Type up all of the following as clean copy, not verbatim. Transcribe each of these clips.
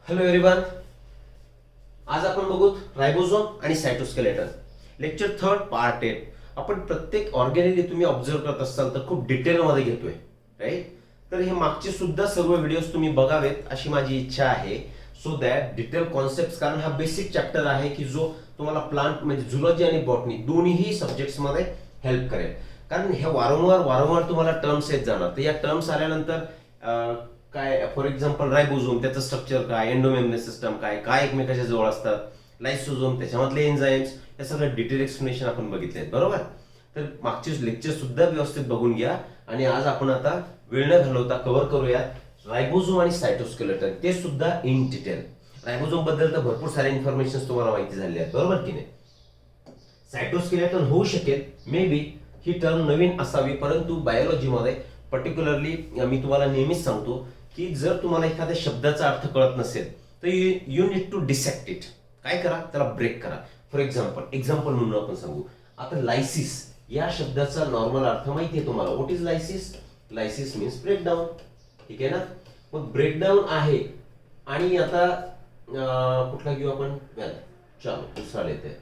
Hello everyone, आज आपण बघू रायबोझोम आणि सायटोस्केलेटन. Lecture third part 8. आपण प्रत्येक ऑर्गॅनिली तुम्ही ऑब्झर्व करत असाल तर खूप डिटेलमध्ये घेतोय, राईट. तर हे मागचे सुद्धा सर्व व्हिडिओज तुम्ही बघावेत अशी माझी इच्छा आहे, सो दॅट डिटेल कॉन्सेप्ट, कारण हा बेसिक चॅप्टर आहे की जो तुम्हाला प्लांट म्हणजे झुलॉजी आणि बॉटनी दोन्हीही सब्जेक्ट्समध्ये हेल्प करेल. कारण हे वारंवार तुम्हाला टर्म्स येत जाणार. तर या टर्म्स आल्यानंतर काय, फॉर एक्झाम्पल रायबोझोम, त्याचं स्ट्रक्चर काय, एंडोमेम्ब्रेन सिस्टम काय काय एकमेकाच्या जवळ असतात, लायसोझोम त्याच्यामधले एन्झाईम्स, हे सगळं डिटेल एक्सप्लेनेशन आपण बघितले, बरोबर. तर मागचे लेक्चर सुद्धा व्यवस्थित बघून घ्या. आणि आज आपण आता वेळ न घालवता कव्हर करूया रायबोझोम आणि सायटोस्केलेटन, ते सुद्धा इन डिटेल. रायबोझोम बद्दल तर भरपूर सारे इन्फॉर्मेशन तुम्हाला माहिती झाली आहेत, बरोबर की नाही. सायटोस्केलेटन होऊ शकेल, मे बी ही टर्म नवीन असावी, परंतु बायोलॉजीमध्ये पर्टिक्युलरली मी तुम्हाला नेहमीच सांगतो की जर तुम्हाला एखाद्या शब्दाचा अर्थ कळत नसेल तर you need to dissect it. काय करा, त्याला ब्रेक करा. फॉर एक्झाम्पल म्हणून आपण सांगू, आता लायसिस या शब्दाचा नॉर्मल अर्थ माहिती आहे तुम्हाला. What is lysis? Lysis means breakdown, ठीक आहे ना. मग ब्रेकडाऊन आहे. आणि आता कुठला घेऊ आपण, चलो दुसरा लेते.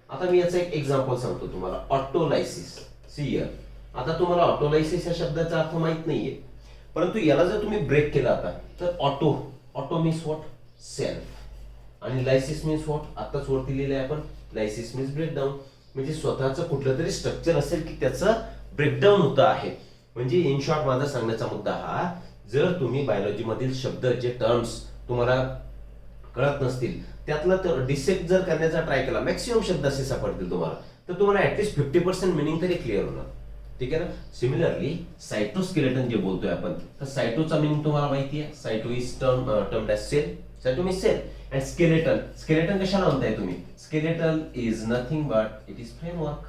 आता मी याचा एक एक्झाम्पल सांगतो तुम्हाला, ऑटोलायसिस. सियर, आता तुम्हाला ऑटोलायसिस या शब्दाचा अर्थ माहित नाहीये, परंतु याला जर तुम्ही ब्रेक केला आता तर ऑटो मीन्स व्हॉट, सेल्फ. आणि लायसिस मीन्स व्हॉट, आताच वरती लिहिलंय आपण, लायसिस मीन्स ब्रेकडाऊन. म्हणजे स्वतःचं कुठलं तरी स्ट्रक्चर असेल की त्याचं ब्रेकडाऊन होतं आहे. म्हणजे इन शॉर्ट माझा सांगण्याचा मुद्दा हा, जर तुम्ही बायोलॉजी मधील शब्द जे टर्म्स तुम्हाला कळत नसतील त्यातला तर डिसेक्ट जर करण्याचा ट्राय केला, मॅक्सिमम शब्द असे सापडतील तुम्हाला, तर तुम्हाला ऍटलीस्ट 50% मिनिंग तरी क्लिअर होणार, ठीक आहे ना. सिमिलरली सायटोस्केलेटन जे बोलतोय आपण, तर सायटोचा मिनिंग तुम्हाला माहिती आहे. Cyto is termed as cell. Cyto means cell. And skeleton कशाला म्हणताय तुम्ही? Skeleton is nothing but it is framework,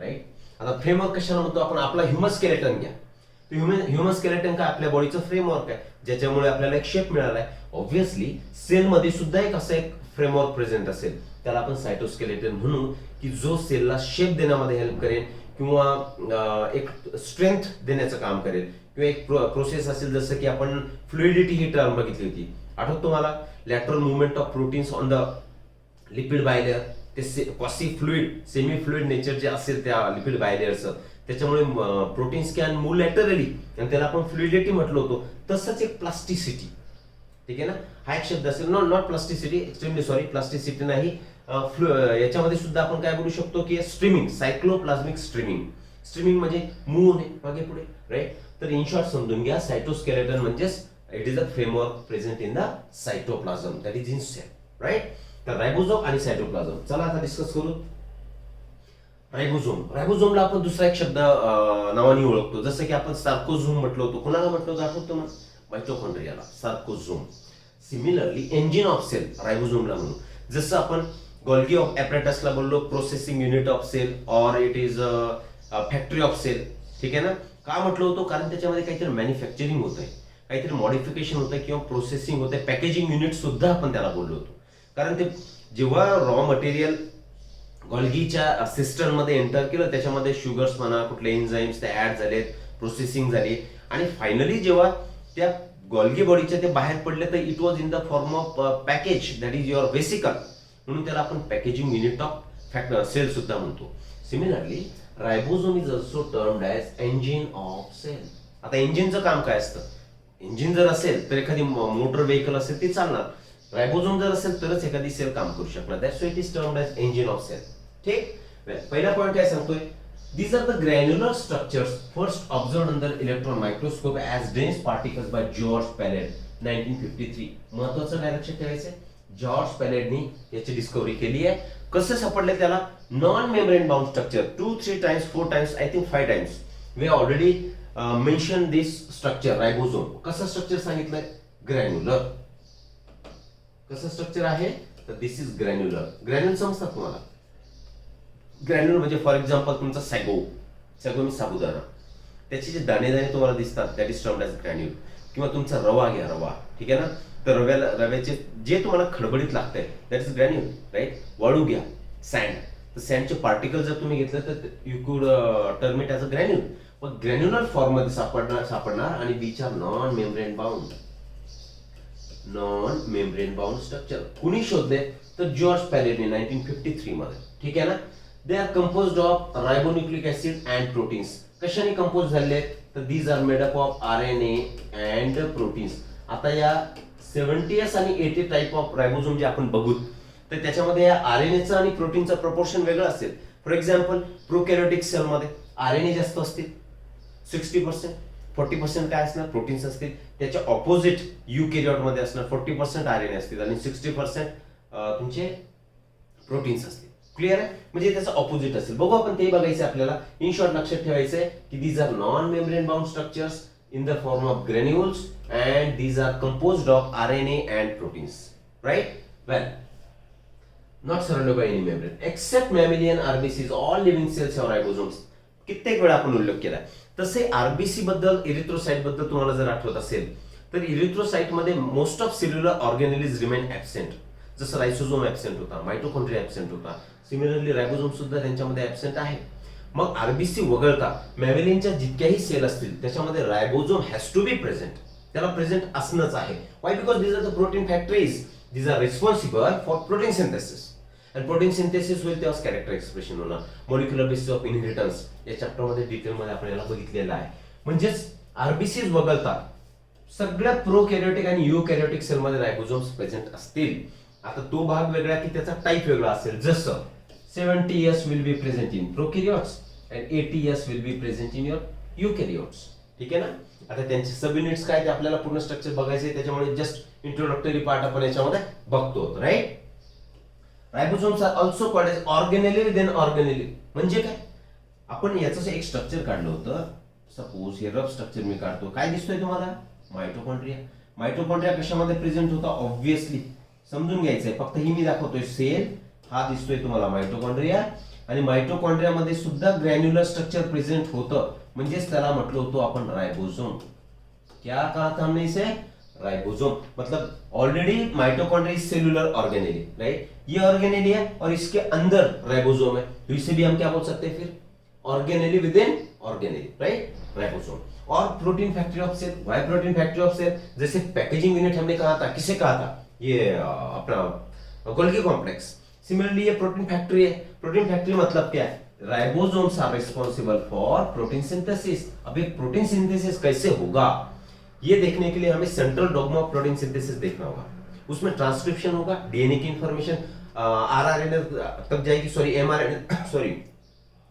right. आता फ्रेमवर्क कशाला म्हणतो आपण? आपला ह्युमन स्केलेटन घ्या. ह्युमन स्केलेटन काय, आपल्या बॉडीचं फ्रेमवर्क आहे, ज्याच्यामुळे आपल्याला एक शेप मिळालाय. ऑब्व्हियसली सेल मध्ये सुद्धा एक असं एक फ्रेमवर्क प्रेझेंट असेल, त्याला आपण सायटोस्केलेटन म्हणू, की जो सेलला शेप देण्यामध्ये हेल्प करेल किंवा एक स्ट्रेंथ देण्याचं काम करेल. किंवा एक प्रोसेस असेल, जसं की आपण फ्लुइडिटी ही टर्म बघितली होती, आठवत तुम्हाला? Lateral movement of proteins on the lipid bilayer. ते quasi fluid, semi fluid nature जे असेल त्या लिपिड बायलेअरचं, त्याच्यामुळे प्रोटीन्स कॅन मूव्ह लॅटरली, आणि त्याला आपण फ्लुइडिटी म्हटलं होतो. तसंच एक प्लास्टिसिटी, ठीक आहे ना. हा एक शब्द असेल, not plasticity, extremely sorry, plasticity नाही. याच्यामध्ये सुद्धा आपण काय बोलू शकतो की स्ट्रीमिंग, सायक्लोप्लाझ्मिक स्ट्रीमिंग म्हणजे मूव्ह होणे मागे पुढे, राईट. तर इन शॉर्ट समजून घ्या, सायटोस्केलेटन म्हणजेच it is a framework present in the cytoplasm, that is in cell, right. तर रायबोझोम आणि सायटोप्लाझम, चला आता डिस्कस करू. रायबोझोमला आपण दुसरा एक शब्द नावाने ओळखतो, जसं की आपण सार्कोझोम म्हटलं होतं. कोणाला म्हटलं होतं आठवतो ना? मायटोकॉन्ड्रियाला, sarcosome. Similarly engine of cell रायबोझोमला म्हणू. जसं आपण गोल्गी ऑफ ॲपरेटसला बोललो processing unit of cell, or it is factory of cell, ठीक आहे ना. का म्हटलं होतं? कारण त्याच्यामध्ये काहीतरी मॅन्युफॅक्चरिंग होत आहे, काहीतरी मॉडिफिकेशन होतं किंवा प्रोसेसिंग होते, पॅकेजिंग युनिट सुद्धा आपण त्याला बोललो होतो. कारण ते जेव्हा रॉ मटेरियल गोल्गीच्या सिस्टम मध्ये एंटर केलं, त्याच्यामध्ये शुगर्स म्हणा, कुठले एन्झाईम्स ते ऍड झालेत, प्रोसेसिंग झाली, आणि फायनली जेव्हा त्या गोल्गी बॉडीच्या ते बाहेर पडले, तर it was in the form of package, that is your vesicle. म्हणून त्याला आपण पॅकेजिंग युनिट ऑफ सेल सुद्धा म्हणतो. Similarly ribosome is also termed as engine of cell. आता इंजिनचं काम काय असतं? इंजिन जर असेल तर एखादी मोटर व्हेकल असेल ती चालणार, रायबोझोम जर असेल तरच एखादी सेल काम करू शकणार. That's why it is termed as engine of cell, ठीक. पहिला पॉईंट काय सांगतोय? These are the granular structures first observed under electron microscope as dense particles by George Palade 1953. महत्वाचं डायरेक्शन ठेवायचं, जॉर्ज पॅलेडनी याची डिस्कव्हरी केली आहे. कसं सापडले त्याला? Non membrane bound structure. 2, 3 times, 4 times, I think 5 times we already mention this structure ribosome. कसं structure सांगितलंय? ग्रॅन्युलर. कसं स्ट्रक्चर आहे? तर दिस इज ग्रॅन्युलर. ग्रॅन्युल समजतात तुम्हाला? ग्रॅन्युल म्हणजे फॉर एक्झाम्पल तुमचा सॅगो मी साबुदाणा, त्याचे जे दाणे तुम्हाला दिसतात, that is termed as granule. किंवा तुमचा रवा घ्या, रवा, ठीक आहे ना. तर रव्याचे जे तुम्हाला खडबडीत लागतंय, दॅट इज ग्रॅन्युल, राईट. वाळू घ्या, सँड, तर सँडचे पार्टिकल जर तुम्ही घेतलं तर यू कुड term it as a granule. मग ग्रॅन्युलर फॉर्म मध्ये सापडणार आणि which are non membrane bound structure. कुणी शोधले तर जॉर्ज पॅलेनी 1953 मध्ये. ठीक आहे ना. They are composed of ribonucleic acid and proteins. कशाने कंपोज झाले तर these are made up of RNA and proteins. आता या 70s आणि 80 टाइप ऑफ रायबोझोम जे आपण बघू तर त्याच्यामध्ये या RNAचं आणि प्रोटीनचं प्रपोर्शन वेगळं असेल. फॉर एक्झाम्पल प्रोकॅरियोटिक सेल मध्ये RNA जास्त असतील 60%, 40% काय असणार प्रोटीन्स असतील. त्याच्या ऑपोजिट युकॅरियोट मध्ये असणार 40% RNA असतील आणि 60% तुमचे प्रोटीन्स असतील. क्लिअर आहे. म्हणजे त्याचं ऑपोजिट असेल. बघू आपण ते बघायचं आपल्याला. इन शॉर्ट लक्षात ठेवायचंय की these are non membrane bound structures in the form of granules and these are composed of RNA and proteins, right? Well, not surrounded by any membrane except mammalian RBCs. all living cells have ribosomes. कित्येक वेळा आपण उल्लेख केला. तसे RBC बद्दल erythrocyte बद्दल तुम्हाला जर आठवत असेल तर इरिथ्रोसाइट मध्ये most of cellular organelles remain absent. जसं रायसोझोम ऍब्सेंट होता, मायटोकॉन्ड्रिया ऍब्सेंट होता, सिमिलरली रायबोझोम सुद्धा त्यांच्यामध्ये ऍब्सेंट आहे. मग आरबीसी वगळता मॅमेलिनच्या जितक्याही सेल असतील त्याच्यामध्ये ribosome has to be present. त्याला प्रेझेंट असणंच आहे. Why? Because these are the protein factories. These are responsible for protein synthesis. आणि प्रोटीन सिंथेसिस होईल तेव्हाच कॅरेक्टर एक्सप्रेशन होणार. मॉलिक्युलर बेसिस ऑफ इनहेरिटन्स या चॅप्टर मध्ये डिटेलमध्ये आपण याला बघितलेलं आहे. म्हणजेच आरबीसी वगळता सगळ्या प्रोकॅरियोटिक आणि युकॅरियोटिक सेल मध्ये रायबोझोम्स प्रेझेंट असतील. आता तो भाग वेगळा की त्याचा टाइप वेगळा असेल. जसं 70S will be present in prokaryotes and 80S will be present in your eukaryotes. ठीक आहे ना. आता त्यांचे सब युनिट्स काय ते आपल्याला पूर्ण स्ट्रक्चर बघायचे. त्याच्यामुळे जस्ट इंट्रोडक्टरी पार्ट आपण याच्यामध्ये बघतो. Right. Ribosomes are also called as organelle within organelle. म्हणजे काय आपण याचं एक स्ट्रक्चर काढलं होतं. सपोज हे रफ स्ट्रक्चर मी काढतो. काय दिसतोय तुम्हाला? मायटोकॉन्ड्रिया. मायटोकॉन्ड्रिया कशामध्ये प्रेझेंट होता? ऑब्व्हियसली समजून घ्यायचंय. फक्त ही मी दाखवतोय सेल. हा दिसतोय तुम्हाला मायटोकॉन्ड्रिया. आणि मायटोकॉन्ड्रिया मध्ये सुद्धा ग्रॅन्युलर स्ट्रक्चर प्रेझेंट होतं. म्हणजेच त्याला म्हटलं होतं आपण रायबोझोम. क्या कहा था हमने इसे? राइबोसोम. मतलब already mitochondria is cellular organelle. Right. ये ऑर्गेनेली है और इसके अंदर राइबोसोम है. तो इसे भी हम क्या बोल सकते हैं फिर? Organelle within organelle. Right. Ribosome. और protein factory of cell. Why protein factory of cell? जैसे पैकेजिंग यूनिट हमने कहा था. किसे कहा था? ये अपना गोल्गी कॉम्प्लेक्स. सिमिलरली ये प्रोटीन फैक्ट्री है. प्रोटीन फैक्ट्री मतलब क्या है? Ribosomes are responsible for protein synthesis. अब ये प्रोटीन सिंथेसिस कैसे होगा ये देखने के लिए हमें central dogma of protein synthesis देखना होगा. उसमें ट्रांसक्रिप्शन होगा. डीएनए की इंफॉर्मेशन आरआरएनए तक जाएगी.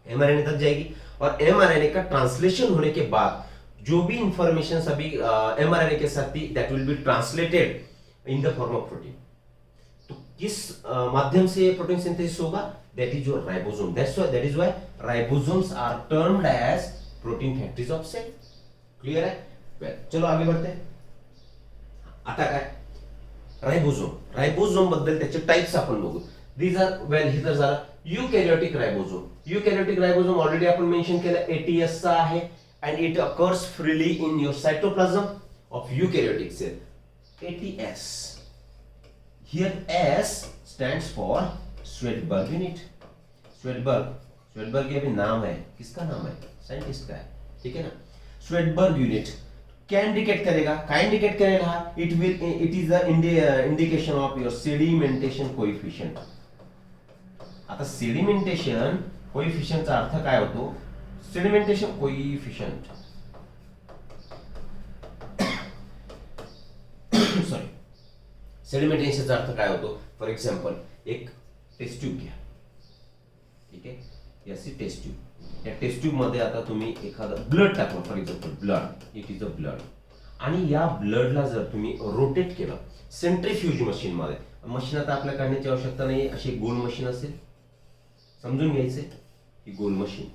एमआरएनए तक जाएगी. और एमआरएनए का ट्रांसलेशन होने के बाद जो भी इंफॉर्मेशन सभी एमआरएनए के साथ थी that will be translated in the form of protein. तो किस माध्यम से प्रोटीन सिंथेसिस होगा? That is your ribosome. That is why ribosomes are termed as protein factories of cell. Clear है? चलो आगे बढ़ते हैं. आता काय राइबोसोम. राइबोसोम बद्दल त्याचे टाइप्स आपण बघू. दीज आर वेल हे तर झालं युकॅरियोटिक राइबोसोम. युकॅरियोटिक राइबोसोम ऑलरेडी आपण मेंशन केलं 80S चा आहे and it occurs freely in your cytoplasm of eukaryotic cell. 80S. Here S stands for Svedberg unit. Svedberg ये भी नाम है. किसका नाम है? साइंटिस्ट का है. ठीक है ना. Svedberg unit क्या इंडिकेट करेगा? काय इंडिकेट करेगा? It is the indication of your sedimentation coefficient. आता सेडिमेंटेशन कोएफिशिएंटचा अर्थ काय होतो? सेडिमेंटेशन कोएफिशिएंट सॉरी सेडिमेंटेशनचा अर्थ काय होतो? फॉर एक्झाम्पल एक टेस्ट ट्यूब घ्या. ठीक आहे. याची टेस्ट ट्यूब. या टेस्ट ट्यूब मध्ये आता तुम्ही एखादं ब्लड टाकलं. For example blood. It is a blood. आणि या ब्लडला जर तुम्ही रोटेट केलं सेंट्रीफ्यूज मशीन मध्ये. मशीन आता आपल्या काढण्याची आवश्यकता नाही. अशी गोल मशीन असेल. समजून घ्यायचे. ही गोल मशीन.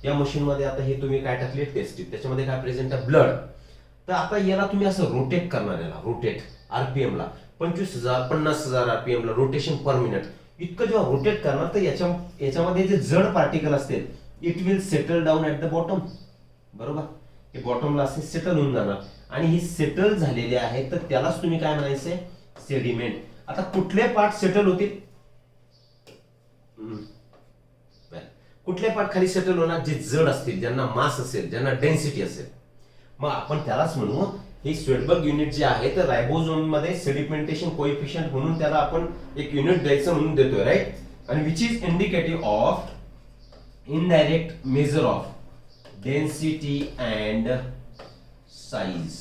या मशीन मध्ये आता हे तुम्ही काय टाकले? Test tube. त्याच्यामध्ये काय प्रेझेंट आहे? ब्लड. तर आता याला तुम्ही असं रोटेट करणार. याला रोटेट आरपीएम ला 25,000 50,000 आरपीएम ला रोटेशन पर मिनिट. इतकं जेव्हा रोटेट करणार तर याच्यामध्ये जे जड पार्टिकल असतील it will settle down at the bottom. बरोबर. हे बॉटमला असे सेटल होऊन जाणार. आणि ही सेटल झालेले आहेत तर त्यालाच तुम्ही काय म्हणायचे? सेडिमेंट. आता कुठले पार्ट सेटल होतील? कुठले पार्ट खाली सेटल होणार? जे जड असतील, ज्यांना मास असेल, ज्यांना डेन्सिटी असेल. मग आपण त्यालाच म्हणू हे स्वेडबर्ग युनिट जे आहे तर रायबोझोम मध्ये सेडिमेंटेशन कोएफिशियंट म्हणून त्याला आपण एक युनिट द्यायचं म्हणून देतोय, राईट. आणि which is indicative of indirect measure of density and size.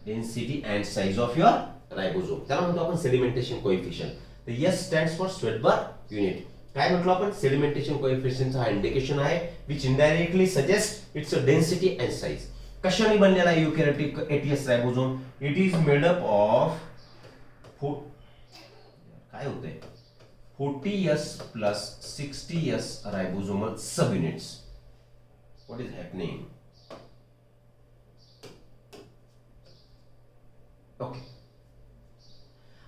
Density and size of your ribosome, त्याला म्हणतो आपण सेडिमेंटेशन कोएफिशियंट. तर S stands for Svedberg unit. काय म्हटलं आपण? सेडिमेंटेशन कोएफिशियंट हा इंडिकेशन आहे which indirectly suggest it's a density and size. कशाने बनलेला आहे eukaryotic eighty S ribosome? It is made up of काय होतंय 40s plus 60s ribosomal subunits. What is happening? Okay.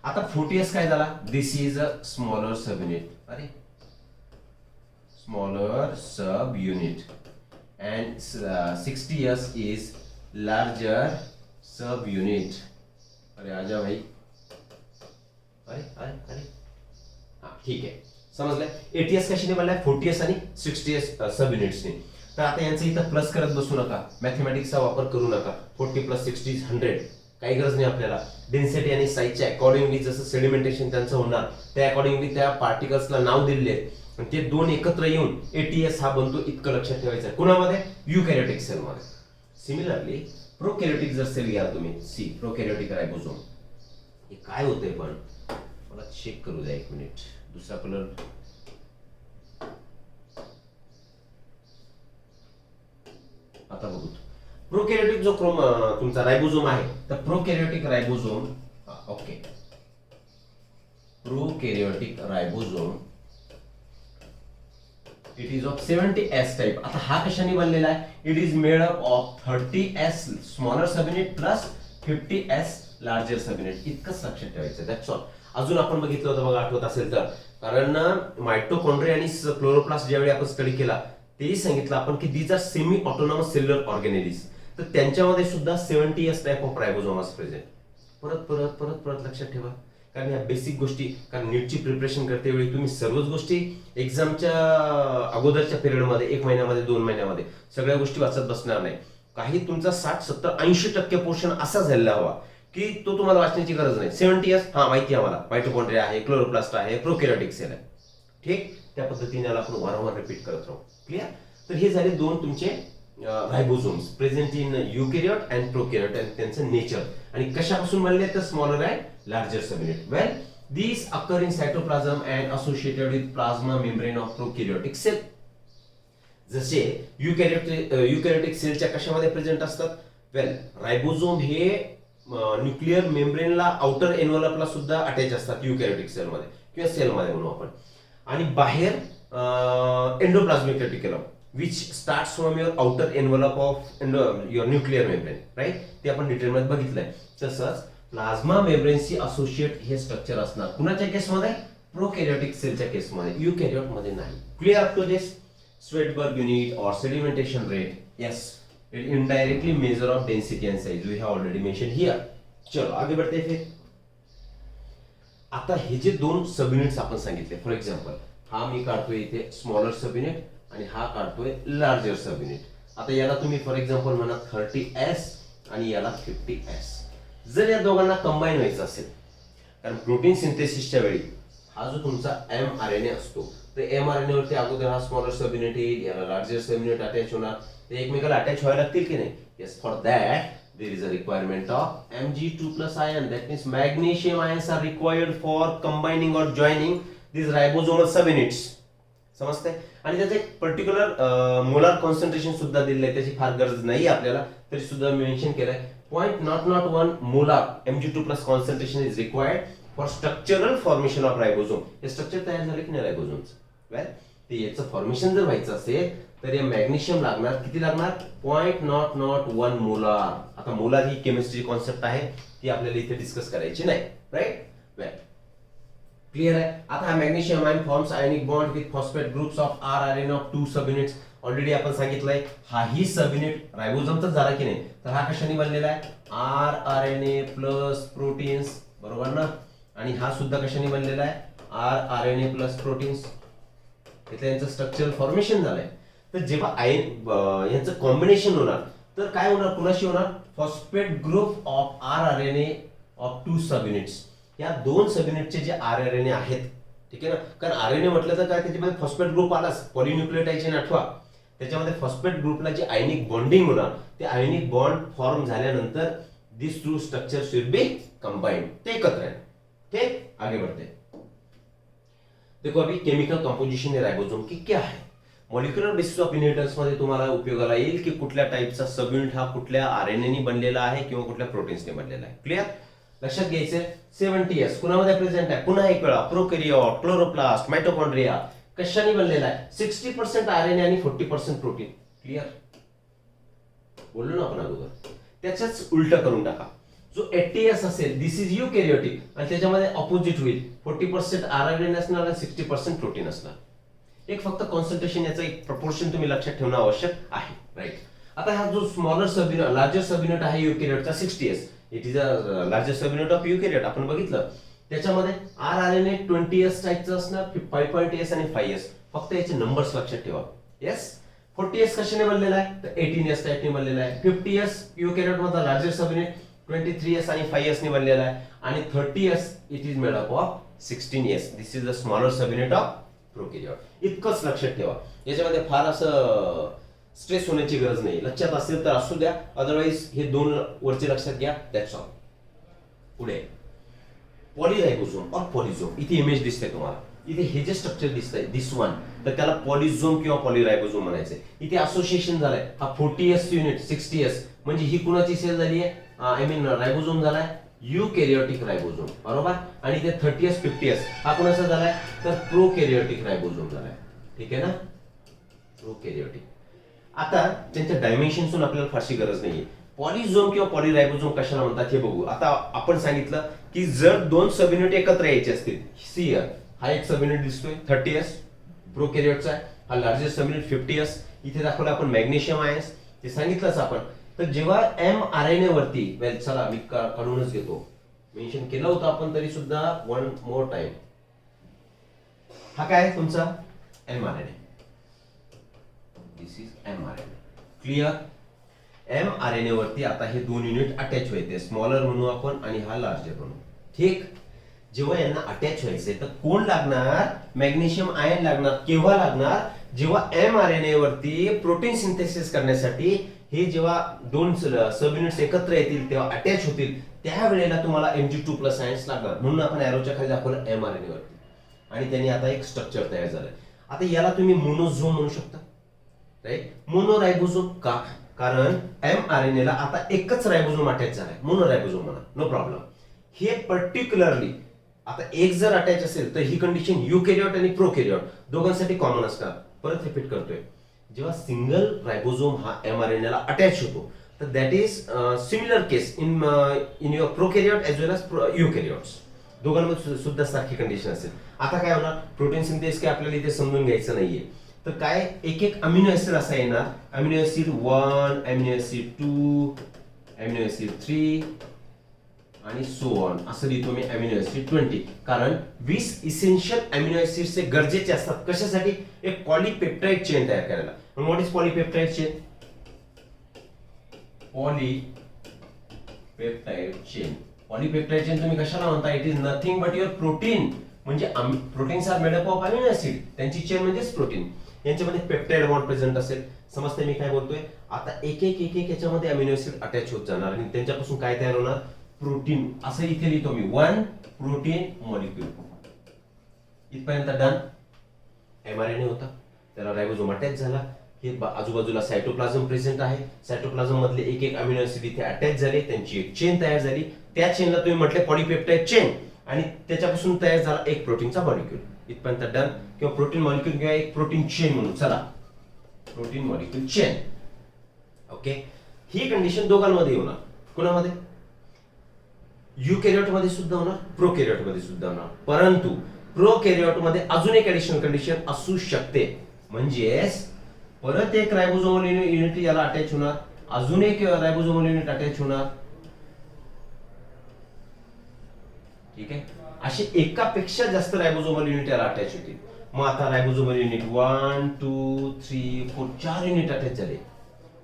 आता 40s काय झाला? This is a smaller subunit. अरे smaller subunit and 60s is larger subunit. अरे आजा भाई. अरे अरे अरे ठीक आहे, समजलंय. एटीएस कशाने बनलाय? 40s आणि 60s सब युनिट्सने. तर आता यांचं इथं प्लस करत बसू नका, मॅथमॅटिक्सचा वापर करू नका. 40 + 60 = 100. काही गरज नाही आपल्याला. डेन्सिटी आणि साइजच्या अकॉर्डिंगली जसं सेडिमेंटेशन त्यांचं होणार त्या अकॉर्डिंगली त्या पार्टिकल्सला नाव दिलेले आहेत आणि ते दोन एकत्र येऊन एटीएस हा बनतो, इतकं लक्षात ठेवायचं आहे. कुणामध्ये? युकॅरियोटिक सेलमध्ये. सिमिलरली प्रोकॅरियोटिक जर सेल घ्या तुम्ही, सी प्रोकॅरियोटिक रायबोझोम, हे काय होतंय पण मला चेक करू द्या एक मिनिट. दुसरा कलर आता बघू. प्रोकॅरियोटिक जो तुमचा रायबोझोम आहे तर prokaryotic ribosome, okay, prokaryotic ribosome it is of 70s type. आता हा कशाने बनलेला आहे? It is made up of 30s smaller subunit plus 50s larger subunit. इतकंच लक्षात ठेवायचं, दॅट्स ऑल. अजून आपण बघितलं होतं बघा, आठवत असेल तर, कारण मायटोकॉन्ड्रिया आणि क्लोरोप्लास्ट ज्यावेळी आपण स्टडी केला तेही सांगितलं आपण की these are semi autonomous cellular organelles. तर त्यांच्यामध्ये सुद्धा 70s टाइप ऑफ रायबोझोमस प्रेझेंट. परत परत परत परत लक्षात ठेवा, कारण या बेसिक गोष्टी, कारण नीटची प्रिपरेशन करते वेळी तुम्ही सर्वच गोष्टी एक्झामच्या अगोदरच्या पिरियडमध्ये 1 महिन्यामध्ये 2 महिन्यामध्ये सगळ्या गोष्टी वाचत बसणार नाही. काही तुमचा 60, 70, 80% पोर्शन असा झालेला हवा की तो तुम्हाला वाचण्याची गरज नाही. 70s हा माहिती आहे आम्हाला, मायटोकॉन्ड्रिया आहे, क्लोरोप्लास्ट आहे, प्रोकॅरियोटिक सेल आहे, ठीक. त्या पद्धतीने आपण वारंवार रिपीट करत राहू. क्लिअर? तर हे झाले दोन तुमचे रायबोझोम्स प्रेझेंट इन युकॅरियोट अँड प्रोकॅरियोट आणि त्यांचं नेचर आणि कशापासून बनले तर smaller and larger subunit. Well, these occur in cytoplasm and associated with plasma membrane of prokaryotic cell. जसे युकॅरियोटिक सेलच्या कशामध्ये प्रेझेंट असतात? वेल, रायबोझोम हे न्यूक्लिअर मेम्ब्रेनला आउटर एन्व्हलपला सुद्धा अटॅच असतात युकॅरियोटिक सेलमध्ये किंवा सेलमध्ये म्हणू आपण. आणि बाहेर endoplasmic reticulum which starts from your outer envelope of your nuclear membrane, right? ते आपण डिटेलमध्ये बघितलंय. तसंच प्लाझ्मा मेम्ब्रेनशी असोसिएट हे स्ट्रक्चर असणार कुणाच्या केसमध्ये? प्रोकॅरियोटिक सेलच्या केसमध्ये, युकॅरियोट मध्ये नाही. Clear up to this? Svedberg unit or sedimentation rate, yes, it indirectly measure of density and size. We have already mentioned here. चलो आगे बढ़ते हैं. फिर आता हे जे दोन सब युनिट्स आपण सांगितले, फॉर एक्झाम्पल हा मी काढतोय इथे स्मॉलर सब युनिट आणि हा काढतोय लार्जर सब युनिट. आता याला तुम्ही फॉर एक्झाम्पल म्हणा 30s आणि याला 50s. जर या दोघांना कंबाईन व्हायचं असेल, कारण प्रोटीन सिंथेसिसच्या वेळी हा जो तुमचा mRNA असतो तर mRNA वरती अगोदर हा स्मॉलर सब युनिट येईल, याला लार्जर सब युनिट अटॅच होणार, ते एकमेकाला अटॅच व्हायला लागतील की नाही? Yes. For that there is a requirement of Mg2+ ion. That means magnesium ions are required for combining or joining these ribosomal subunits. समजते? आणि त्याचं एक पर्टिक्युलर मोलार कॉन्सन्ट्रेशन सुद्धा दिलेलं आहे, त्याची फार गरज नाही आपल्याला, तरी सुद्धा मी मेन्शन केलंय 0.001 molar Mg2+ concentration is required for structural formation of ribosome. हे स्ट्रक्चर तयार झाले की नाही रायबोझोमचं? वेल, ते याचं फॉर्मेशन जर व्हायचं असेल तर या मॅग्नेशियम लागणार. किती लागणार? 0.001 मोलार. आता मोलार ही केमिस्ट्री कॉन्सेप्ट आहे, ती आपल्याला इथे डिस्कस करायची नाही, राईट? वेल, क्लियर आहे. आता हा magnesium ion forms ionic bond with phosphate groups of RRNA of 2 sub units. Already आपण सांगितलंय हा ही सब युनिट रायबोझोमचा झाला की नाही? तर हा कशाने बनलेला आहे? RRNA प्लस प्रोटीन्स, बरोबर ना? आणि हा सुद्धा कशाने बनलेला आहे? RRNA plus proteins. इथे यांचं स्ट्रक्चरल फॉर्मेशन झालंय. तर जेव्हा यांचं कॉम्बिनेशन होणार तर काय होणार, कुणाशी होणार, phosphate group of rRNA of 2 sub units. या 2 सब युनिटचे जे rRNA आहेत, ठीक आहे ना, कारण आरएनए म्हटलं तर काय, त्याच्यामध्ये फॉस्फेट ग्रुप आलाच, पॉलिन्यूक्लियोटाइड चेन आठवा, त्याच्यामध्ये फॉस्फेट ग्रुपला जे आयनिक बॉन्डिंग होणार, ते आयनिक बॉन्ड फॉर्म झाल्यानंतर this two structure should be combined, ते एकत्र आहे. ठीक, आगे बढ़ते. देखो अभी केमिकल कंपोजिशन है राइबोसोम की क्या है. मॉलिक्युलर बेसिस ऑफ इनहेरिटन्स मध्ये तुम्हाला उपयोगाला येईल की कुठल्या टाईपचा सब युनिट हा कुठल्या आरएनए नी बनलेला आहे किंवा कुठल्या प्रोटीन्सने बनलेला आहे. क्लियर, लक्षात घ्यायचे. 70s कुणामध्ये प्रेझेंट आहे, पुन्हा एक वेळा, प्रोकॅरियोट, क्लोरोप्लास्ट, माइटोकॉन्ड्रिया कशाने बनलेला आहे, 60% आरएनए आणि 40% प्रोटीन. क्लियर, बोललो ना आपण अगोदर, त्याच्याच उलट करून टाका. जो 80s असेल दिस इज युकॅरियोटिक, आणि त्याच्यामध्ये ऑपोजिट होईल, 40% आरएनए असणार आणि 60% प्रोटीन असणार. एक फक्त कॉन्सन्ट्रेशन, याचं एक प्रपोर्शन तुम्ही लक्षात ठेवणं आवश्यक आहे. राईट, आता हा जो स्मॉलर सब युनिट, लार्जर सब युनिट आहे युकॅरियोटचा 60s, it is a larger sub unit of eukaryote. आपण बघितलं त्याच्यामध्ये rRNA 20s टाईपचं असणार, 5.s आणि 5s. फक्त याचे नंबर्स लक्षात ठेवा. येस, 40s कशाने बनलेला आहे, तर 18s टाईपने बनलेला आहे. 50s युकॅरियोट मधला लार्जर सब युनिट 23s आणि 5s ने बनलेला आहे, आणि 30s it is made up of 16s. This is the smaller sub unit of prokaryote. इतकंच लक्षात ठेवा, याच्यामध्ये फार असं स्ट्रेस होण्याची गरज नाही. लक्षात असेल तर असू द्या, अदरवाइज हे दोन वरचे लक्षात घ्या, दॅट्स ऑल. पुढे पॉलीरायबोसोम और पॉलिझोम. इथे इमेज दिसते तुम्हाला, इथे हे जे स्ट्रक्चर दिसतंय दिस वन, तर त्याला पॉलिझोम किंवा पॉलीरायबोसोम म्हणायचे. इथे असोसिएशन झालंय, हा 40s युनिट 60s, म्हणजे ही कुणाची सेल झाली आहे, आय मीन रायबोसोम झालाय युकॅरियोटिक रायबोसोम, बरोबर. आणि ते 30s 50s हा कुणाचा झालाय, तर प्रोकॅरियोटिक रायबोसोम झालाय. ठीक आहे ना, प्रोकॅरियोटिक. आता त्यांच्या डायमेन्शनसून आपल्याला फारशी गरज नाहीये. पॉलिझोम किंवा पॉलीरायबोसोम कशाला म्हणतात हे बघू. आता आपण सांगितलं की जर 2 सब युनिट एकत्र यायचे असतील, सी हा एक सब युनिट दिसतोय 30s प्रोकॅरियोटचा आहे, हा लार्जेस्ट सब युनिट 50s. इथे दाखवलं आपण मॅग्नेशियम आयन्स, ते सांगितलंच आपण. तर जेव्हा mRNA वरती, वेल चला मी काढूनच घेतो, मेन्शन केलं होतं आपण तरी सुद्धा वन मोर टाइम. हा काय तुमचा mRNA, this is mRNA. Clear, mRNA वरती आता हे 2 युनिट अटॅच व्हायचे, स्मॉलर म्हणू आपण आणि हा लार्जर म्हणू. ठीक, जेव्हा यांना अटॅच व्हायचंय तर कोण लागणार, मॅग्नेशियम आयन लागणार. केव्हा लागणार, जेव्हा mRNA वरती प्रोटीन सिंथेसिस करण्यासाठी हे जेव्हा 2 सब युनिट्स एकत्र येतील तेव्हा अटॅच होतील, त्यावेळेला तुम्हाला Mg2+ आयन्स लागणार. म्हणून आपण एरोच्या खाली दाखवलं mRNA वरती, आणि त्यांनी आता एक स्ट्रक्चर तयार झालंय. आता याला तुम्ही मोनोझोम म्हणू शकता, राईट. मोनोरायबोसोम का, कारण mRNA ला आता एकच रायबोसोम अटॅच झालाय, मोनोरायबोसोम म्हणा, नो प्रॉब्लेम. हे पर्टिक्युलरली आता एक जर अटॅच असेल तर ही कंडिशन युकॅरियोट आणि प्रोकॅरियोट दोघांसाठी कॉमन असणार. परत रिपीट करतोय, जेव्हा सिंगल रायबोसोम हा mRNA ला अटॅच होतो तर that is similar case in your prokaryote as well as eukaryotes. दोघांमध्ये सुद्धा सारखी कंडिशन असेल. आता काय होणार, प्रोटीन सिंथेसिस काय आपल्याला इथे समजून घ्यायचं नाहीये. तर काय, एक एक अमिनो ऍसिड असा येणार, amino acid 1, amino acid 2, amino acid 3 आणि सो ऑन, असं लिहितो मी अमिनो ऍसिड 20. कारण 20 इसेन्शियल अमिनो ऍसिड्स गरजेचे असतात कशासाठी, एक पॉलीपेप्टाइड चेन तयार करायला. What is polypeptide chain, polypeptide chain. Polypeptide chain तुम्ही कशाला म्हणता, it is nothing but your protein. म्हणजे proteins are made up of amino acid, त्यांची चेन म्हणजेच प्रोटीन. यांच्यामध्ये पेप्टाइड बॉन्ड प्रेझेंट असेल, समजते मी काय बोलतोय. आता एक एक याच्यामध्ये अमिनो ऍसिड अटॅच होत जाणार आणि त्यांच्यापासून काय तयार होणार, प्रोटीन. असं इथे लिहितो मी, 1 प्रोटीन मॉलिक्यूल. इथपर्यंत डन. mRNA होता, त्याला रायबोसोम अटॅच झाला, हे आजूबाजूला सायटोप्लाझम प्रेझेंट आहे, सायटोप्लाझम मधले एक एक अमिनो ऍसिड इथे अटॅच झाले, त्यांची एक चेन तयार झाली. त्या चेनला तुम्ही म्हटले पॉलीपेप्टाइड चेन, आणि त्याच्यापासून तयार झाला एक प्रोटीनचा मॉलिक्यूल. इथपर्यंत डन. किंवा प्रोटीन मॉलिक्यूल किंवा एक प्रोटीन चेन म्हणून, चला प्रोटीन मॉलिक्यूल चेन. ओके, ही कंडिशन दोघांमध्ये होणार. कोणामध्ये, युकॅरियोट मध्ये सुद्धा होणार, प्रोकॅरियोट मध्ये सुद्धा होणार. परंतु प्रोकॅरियोट मध्ये अजून एक ऍडिशनल कंडिशन असू शकते, म्हणजेच परत एक रायबोसोमल युनिट याला अटॅच होणार, अजून एक रायबोसोमल युनिट अटॅच होणार. ठीक आहे, असे एकापेक्षा जास्त रायबोसोमल युनिट याला अटॅच होतील. मग आता रायबोझोमल युनिट 1 2 3 4 4 युनिट अटॅच झाले.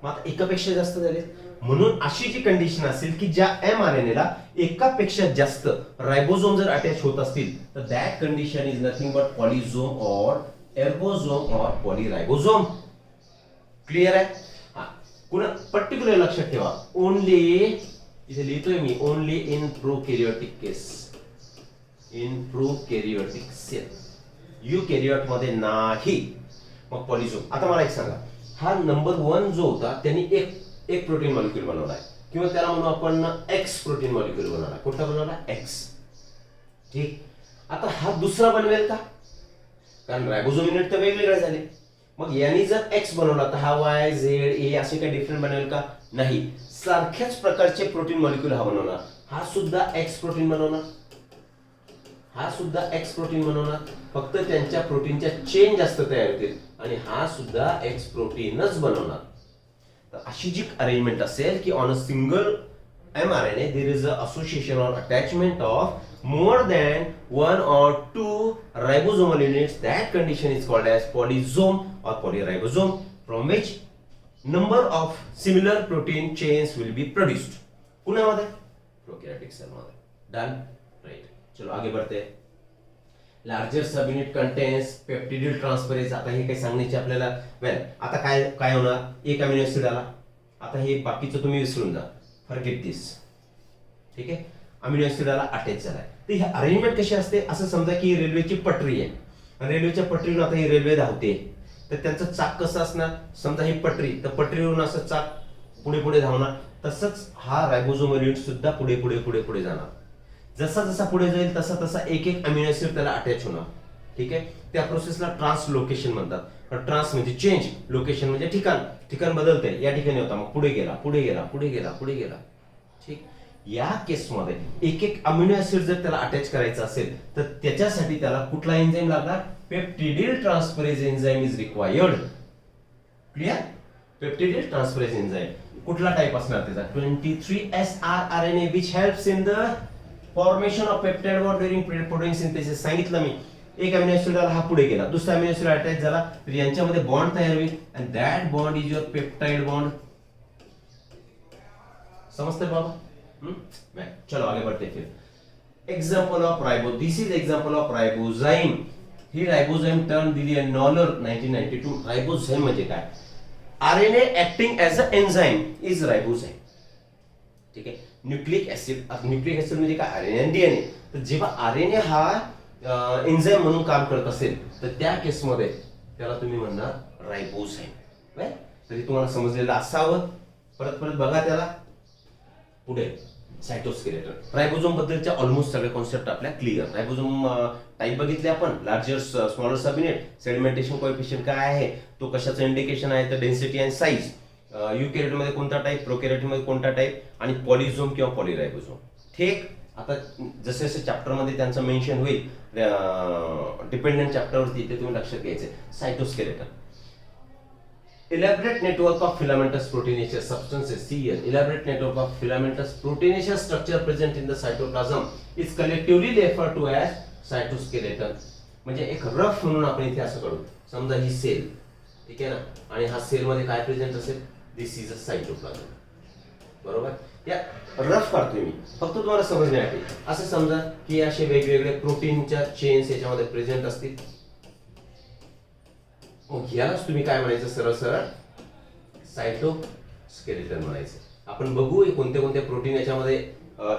मग आता एकापेक्षा जास्त झाले. म्हणून अशी जी कंडिशन असेल की ज्या mRNA ला एकापेक्षा जास्त रायबोझोम जर अटॅच होत असतील तर that condition is nothing but polysome और एर्गोझोम और पॉलीरायबोझोम. क्लिअर आहे. हा पुन्हा पर्टिक्युलर लक्षात ठेवा, ओनली इथे लिहितोय मी, only in prokaryotic case, in prokaryotic cell, eukaryote मध्ये नाही. मग पॉलिझोम. आता मला एक सांगा, हा नंबर 1 जो होता त्यांनी एक प्रोटीन मॉलिक्यूल बनवलाय किंवा त्याला म्हणू आपण एक्स प्रोटीन मॉलिक्यूल बनवला. कुठला बनवला? एक्स. ठीक. आता हा दुसरा बनवेल का? कारण रायबोझोम युनिट तर वेगवेगळे झाले. मग यांनी जर एक्स बनवला तर हा वाय झेड ए असे काही डिफरंट बनवेल का? नाही. सारख्याच प्रकारचे प्रोटीन मॉलिक्यूल हा बनवणार. हा सुद्धा एक्स प्रोटीन बनवणार, हा सुद्धा एक्स प्रोटीन बनवणार, फक्त त्यांच्या प्रोटीनच्या चेन जास्त तयार होतील आणि हा सुद्धा एक्स प्रोटीनच बनवणार. तर अशी जी अरेंजमेंट असेल की on a single mRNA there is a association or attachment of more than 1 or 2 ribosomal units, that condition is called as polysome or polyribosome, from which number of similar protein chains will be produced. कुणामध्ये? Prokaryotic cell मध्ये. Done. Right. चलो आगे बढ़ते हैं. Larger सब unit contains peptidyl transferase. आता हे काही सांगण्याचे आपल्याला वेल आता काय होणार, एक अमिनो ऍसिड आला. आता हे बाकीचं तुम्ही विसरून जा, फॉरगेट दिस. ठीक आहे. अमिनो ऍसिड आला, अटॅच झालाय. तर ही अरेंजमेंट कशी असते, असं समजा की रेल्वेची पटरी आहे, रेल्वेच्या पटरीवरून आता ही रेल्वे धावते, तर त्यांचं चाक कसं असणार, समजा ही पटरी, तर पटरीवरून असं चाक पुढे पुढे धावणार. तसंच हा रायबोझोमल युनिट सुद्धा पुढे पुढे पुढे पुढे जाणार. जसा जसा पुढे जाईल तसा तसा एक एक अमिनो ऍसिड त्याला अटॅच होणार. ठीक आहे. त्या प्रोसेसला ट्रान्सलोकेशन म्हणतात. ट्रान्स म्हणजे चेंज, लोकेशन म्हणजे ठिकाण, ठिकाण बदलते. या ठिकाणी होता, मग पुढे गेला पुढे गेला पुढे गेला पुढे गेला. ठीक. या केसमध्ये एक एक अमिनो ऍसिड जर त्याला अटॅच करायचं असेल तर त्याच्यासाठी त्याला कुठला एन्झाइम लागणार, peptidyl transferase enzyme is required. Clear. Peptidyl transferase enzyme कुठला टाइप असणार त्याचा, 23SR RNA which helps in the formation of peptide bond during protein synthesis. सांगितलं मी, एक अमिनो ऍसिड हा पुढे गेला, दुसरा अमिनो ऍसिड अटॅच झाला, तर यांच्यामध्ये बॉन्ड तयार होईल and that bond is your peptide bond. समजते बाबा? चलो आगे बढ़ते फिर. Example of ribo, this is example of ribozyme. ही राइबोझाइम टर्म दिली आहे नॉलर 1992. राइबोझाइम म्हणजे काय, RNA acting as a enzyme is ribozyme. ठीक आहे. न्यूक्लिक ऍसिड, न्यूक्लिक ऍसिड म्हणजे काय, आरएनए आणि डीएनए. तर जेव्हा आरएनए हा एन्झाइम म्हणून काम करत असेल तर त्या केसमध्ये त्याला तुम्ही म्हणणार राइबोझाइम. तरी तुम्हाला समजलेलं असावं. परत परत बघा त्याला. पुढे सायटोस्केलेटन. रायबोझोम बद्दलच्या ऑलमोस्ट सगळे कॉन्सेप्ट आपल्या क्लिअर. रायबोझोम टाइप बघितले आपण, larger smaller sub unit, sedimentation coefficient काय आहे, तो कशाचं इंडिकेशन आहे, तर डेन्सिटी अँड साईज, युकॅरियोट मध्ये कोणता टाइप, प्रोकॅरियोट मध्ये कोणता टाइप, आणि पॉलिझोम किंवा पॉलीरायबोझोम. ठीक. आता जसे जसे चॅप्टर मध्ये त्यांचं मेन्शन होईल डिपेंडंट चॅप्टरवरती, ते तुम्ही लक्षात घ्यायचे. Cytoskeleton, elaborate network of filamentous proteinaceous substances, CL, elaborate network of filamentous proteinaceous structure present in the cytoplasm is collectively referred to as cytoskeleton. म्हणजे एक रफ म्हणून आपण इथे असं करू, समजा ही सेल, ठीक आहे ना, आणि हा सेल मध्ये काय प्रेझेंट असेल, दिस इज अ सायटोप्लाझम. बरोबर. या रफ काढतोय मी फक्त तुम्हाला समजण्यासाठी. असं समजा की असे वेगवेगळे प्रोटीनच्या चेन्स याच्यामध्ये प्रेझेंट असतील. मग यालाच तुम्ही काय म्हणायचं, सरळ सरळ सायटोस्केलेटन म्हणायचं. आपण बघू कोणते कोणते प्रोटीन याच्यामध्ये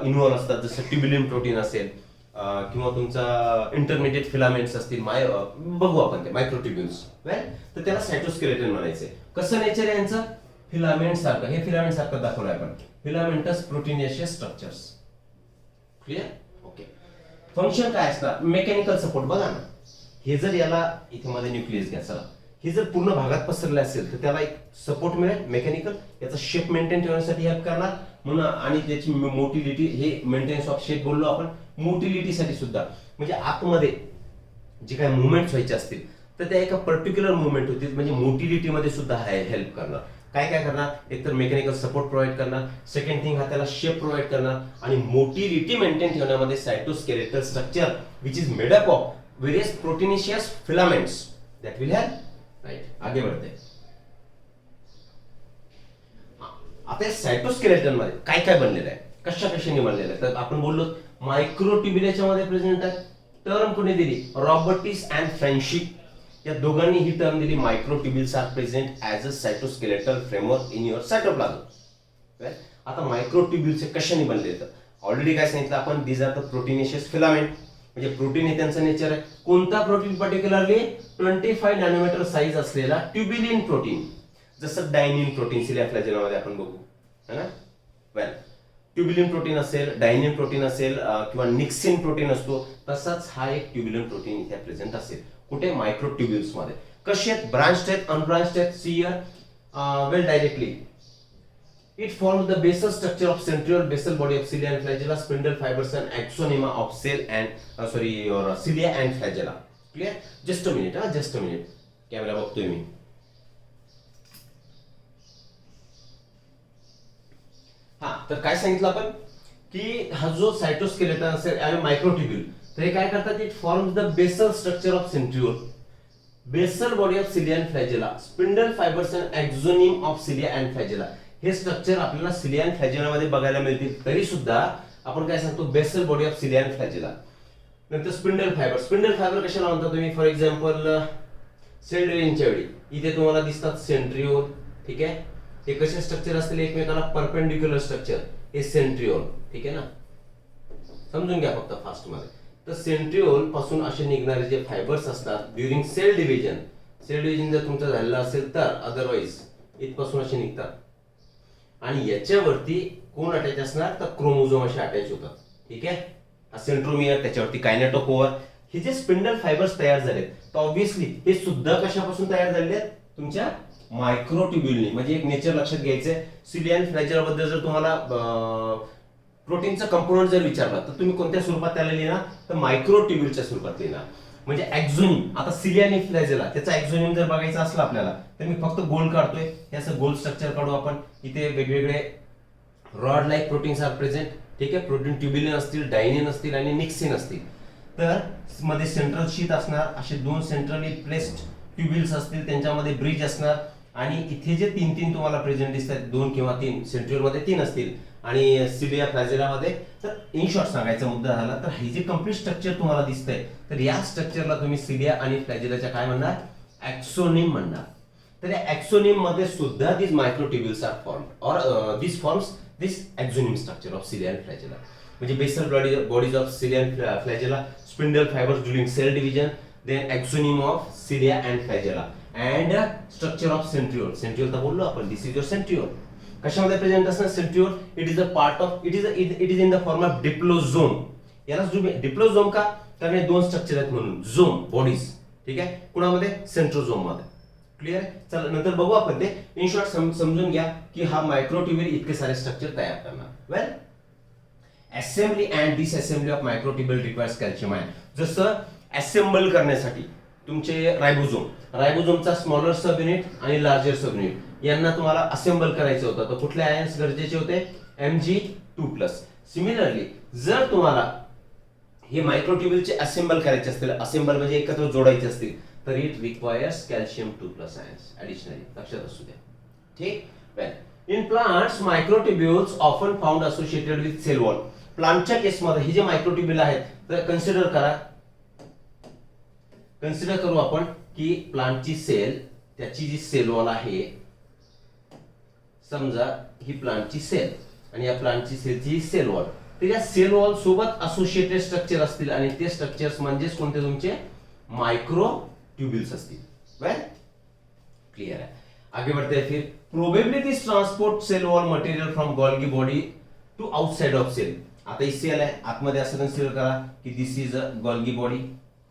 इन्व्हॉल्व असतात, जसं ट्युब्युलिन प्रोटीन असेल किंवा तुमचा इंटरमिडिएट फिलामेंट्स असतील, बघू आपण ते मायक्रोट्युब्युल्स. तर त्याला सायटोस्केलेटन म्हणायचे. कसं नेचर आहे यांचं, फिलामेंट सारखं. हे फिलामेंट सारखं दाखवलं आपण, filamentous proteinaceous structures. Clear. Okay. Function काय असतात, मेकॅनिकल सपोर्ट. बघा ना, हे जर याला इथे मध्ये न्यूक्लियस घ्या, चला हे जर पूर्ण भागात पसरले असेल तर त्याला एक सपोर्ट मिळेल मेकॅनिकल, याचा शेप मेंटेन ठेवण्यासाठी हेल्प करणार म्हणून, आणि त्याची मोटिलिटी, हे मेंटेनन्स ऑफ शेप बोललो आपण, मोटिलिटीसाठी सुद्धा, म्हणजे आतमध्ये जे काही मुवमेंट्स व्हायचे असतील तर त्या एका पर्टिक्युलर मुवमेंट होतील, म्हणजे मोटिलिटी मध्ये सुद्धा हेल्प करणार. काय काय करणार, एकतर मेकॅनिकल सपोर्ट प्रोव्हाइड करणार, सेकंड थिंग हा त्याला शेप प्रोव्हाइड करणार, आणि मोटिलिटी मेंटेन ठेवण्यामध्ये cytoskeletal structure which is made up of various proteinaceous filaments that will help. Right, आगे बढ़ते हैं. आता सायटोस्केलेटन मध्ये काय काय बनलेलं आहे, कशा कशाने बनलेलं आहे, तर आपण बोललो मायक्रोट्युब्युल याच्यामध्ये प्रेझेंट आहे. टर्म कोणी दिली, रॉबर्टिस अँड फ्रेंशिक या दोघांनी ही टर्म दिली. Microtubules are present as a cytoskeletal framework in your cytoplasm. आता मायक्रोट्युब्युल्स कशाने बनले, तर ऑलरेडी काय सांगितलं आपण, these are the proteinaceous filament, म्हणजे प्रोटीन हे त्यांचं नेचर आहे. कोणता प्रोटीन, पर्टिक्युलरली 25 नॅनोमीटर साईज असलेला ट्युबिलिन प्रोटीन, जसं डायनिन प्रोटीन सिलिया फ्लॅजेलामध्ये आपण बघू, है ना. वेल, ट्युबिलिन प्रोटीन असेल, डायनिन प्रोटीन असेल किंवा निक्सिन प्रोटीन असतो, तसाच हा एक ट्युबिलिन प्रोटीन इथे प्रेझेंट असेल. कुठे, मायक्रोट्युब्युल्स मध्ये. कसे आहेत, ब्रांच्ड आहेत, अनब्रांच्ड आहेत, सियर. Well, directly it forms the basal structure of central basal body of cilia and flagella, spindle fibers and axonema of cell and cilia and flagella. Clear? Just a minute, just a minute. Camera बघतोय मी. हा, तर काय सांगितलं आपण की हा जो cytoskeleton असेल मायक्रोट्युब्युल, तर हे काय करतात, it forms the basal structure of centriole, basal body of cilia and flagella, spindle fibres and axoneme of cilia and flagella. हे स्ट्रक्चर आपल्याला सिलिया अँड फ्लॅजेला मध्ये बघायला मिळतील. तरी सुद्धा आपण काय सांगतो, basal body of cilia and flagella. नंतर स्पिंडल फायबर. स्पिंडल फायबर कशाला म्हणता तुम्ही, फॉर एक्झाम्पल सेल डिव्हिजनच्या वेळी इथे तुम्हाला दिसतात सेंट्रिओल. ठीक आहे, हे कसे स्ट्रक्चर असतील, एकमेकाला परपेंडिक्युलर स्ट्रक्चर, हे सेंट्रिओल. ठीक आहे ना, समजून घ्या फक्त फास्ट मध्ये. तर सेंट्रिओल पासून असे निघणारे जे फायबर्स असतात during cell division, cell division जर तुमचं झालेलं असेल तर, अदरवाईज इथपासून असे निघतात. आणि याच्यावरती कोण अटॅच असणार, तर क्रोमोझोम असे अटॅच होतात. ठीक आहे, हा सेंट्रोमियर, त्याच्यावरती कायनेटोकोर. हे जे स्पिंडल फायबर्स तयार झालेत, तर ऑब्व्हियसली हे सुद्धा कशापासून तयार झालेले आहेत, तुमच्या मायक्रोट्युब्युलनी. म्हणजे एक नेचर लक्षात घ्यायचंय, सिलिया अँड फ्लॅजेला बद्दल जर तुम्हाला प्रोटीनचा कंपोनंट जर विचारला, तर तुम्ही कोणत्या स्वरूपात त्याला लिहिणार, तर मायक्रोट्युब्युलच्या स्वरूपात लिहिणार. म्हणजे एक्झोनिम, आता सिलिया आणि फ्लॅजेला त्याचा एक्झोनिम जर बघायचा असला आपल्याला, तर मी फक्त गोल काढतोय. हे असं गोल स्ट्रक्चर काढू आपण. इथे वेगवेगळे rod like proteins are present. ठीक आहे, प्रोटीन ट्युबिलिन असतील, डायनिन असतील आणि निक्सिन असतील. तर मध्ये सेंट्रल शीथ असणार, असे दोन सेंट्रली प्लेस्ड ट्युबिल्स असतील, त्यांच्यामध्ये ब्रिज असणार. आणि इथे जे तीन तीन तुम्हाला प्रेझेंट दिसतात, 2 किंवा 3, सेंट्रिओल मध्ये 3 असतील आणि सिलिया फ्लॅजेला मध्ये. तर इन शॉर्ट सांगायचा मुद्दा झाला, तर हे जे कम्प्लीट स्ट्रक्चर तुम्हाला दिसतंय, तर या स्ट्रक्चरला तुम्ही सिलिया आणि फ्लॅजेलाच्या काय म्हणणार, एक्सोनिम म्हणणार. तर या एक्सोनिम मध्ये सुद्धा दिस मायक्रोट्युब्युल्स आर फॉर्म्ड, और this forms this axoneme structure of cilia and flagella. म्हणजे basal bodies of cilia and flagella, spindle fibres during cell division, then axoneme of cilia and flagella, and structure of centriole. Centriole तर बोललो आपण, this is your centriole. कशामध्ये present असणार centriole, it is a part of, it is in the form of diplosome. याला diplosome का, कारण हे 2 structure आहेत म्हणून, झोम बॉडीज. ठीक आहे, कुणामध्ये, सेंट्रोझोम मध्ये. क्लिअर आहे, चला नंतर बघू आपण ते. इन शॉर्ट समजून घ्या की हा मायक्रोट्युब्युल इतके सारे स्ट्रक्चर तयार करणार. Well, assembly and disassembly of microtubule requires calcium ion. जसं असेंबल करण्यासाठी तुमचे रायबोझोमचा स्मॉलर सब युनिट आणि लार्जर सब युनिट यांना तुम्हाला असेंबल करायचं होतं, तर कुठले आयन्स गरजेचे होते, Mg2+. सिमिलरली जर तुम्हाला हे मायक्रोट्युब्युलचे असेंबल करायचे असतील, असेंबल म्हणजे एकत्र जोडायचे असतील, तर it requires calcium 2+ ions additionally. लक्षात असू द्या. ठीक. Well, in plants microtubules often found associated with cell wall. प्लांटच्या केसमध्ये हे जे मायक्रोट्युब्युल आहेत, तर कन्सिडर करू आपण की प्लांटची सेल, त्याची जी सेल वॉल आहे, समजा ही प्लांटची सेल आणि या प्लांटची सेलची सेल वॉल, तर या सेल वॉल सोबत असोसिएटेड स्ट्रक्चर असतील आणि ते स्ट्रक्चर्स म्हणजे कोणते, तुमचे मायक्रोट्युब्युल्स असतील. वेल, क्लियर है. आगे बढ़ते हैं. फिर probably this transport cell wall material from Golgi body to outside of cell. आता ही सेल आहे, आतमध्ये असं कन्सिडर करा की this is a Golgi body.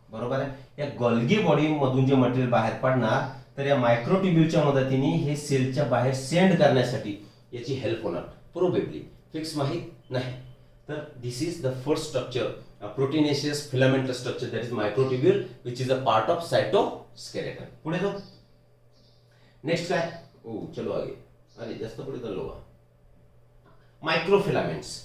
बरोबर आहे. या गोल्गी बॉडी मधून जे मटेरियल बाहेर पडणार, तर या मायक्रोट्युब्युलच्या मदतीने हे सेलच्या बाहेर सेंड करण्यासाठी याची हेल्प होणार. प्रोबेबली, फिक्स माहित नाही. तर this is the first structure, proteinaceous filamental structure, that is microtubule which is a part of cytoskeleton. पुढे जाऊ. नेक्स्ट काय, चलो आगे. अरे जास्त पुढे चाललो का. मायक्रोफिलामेंट्स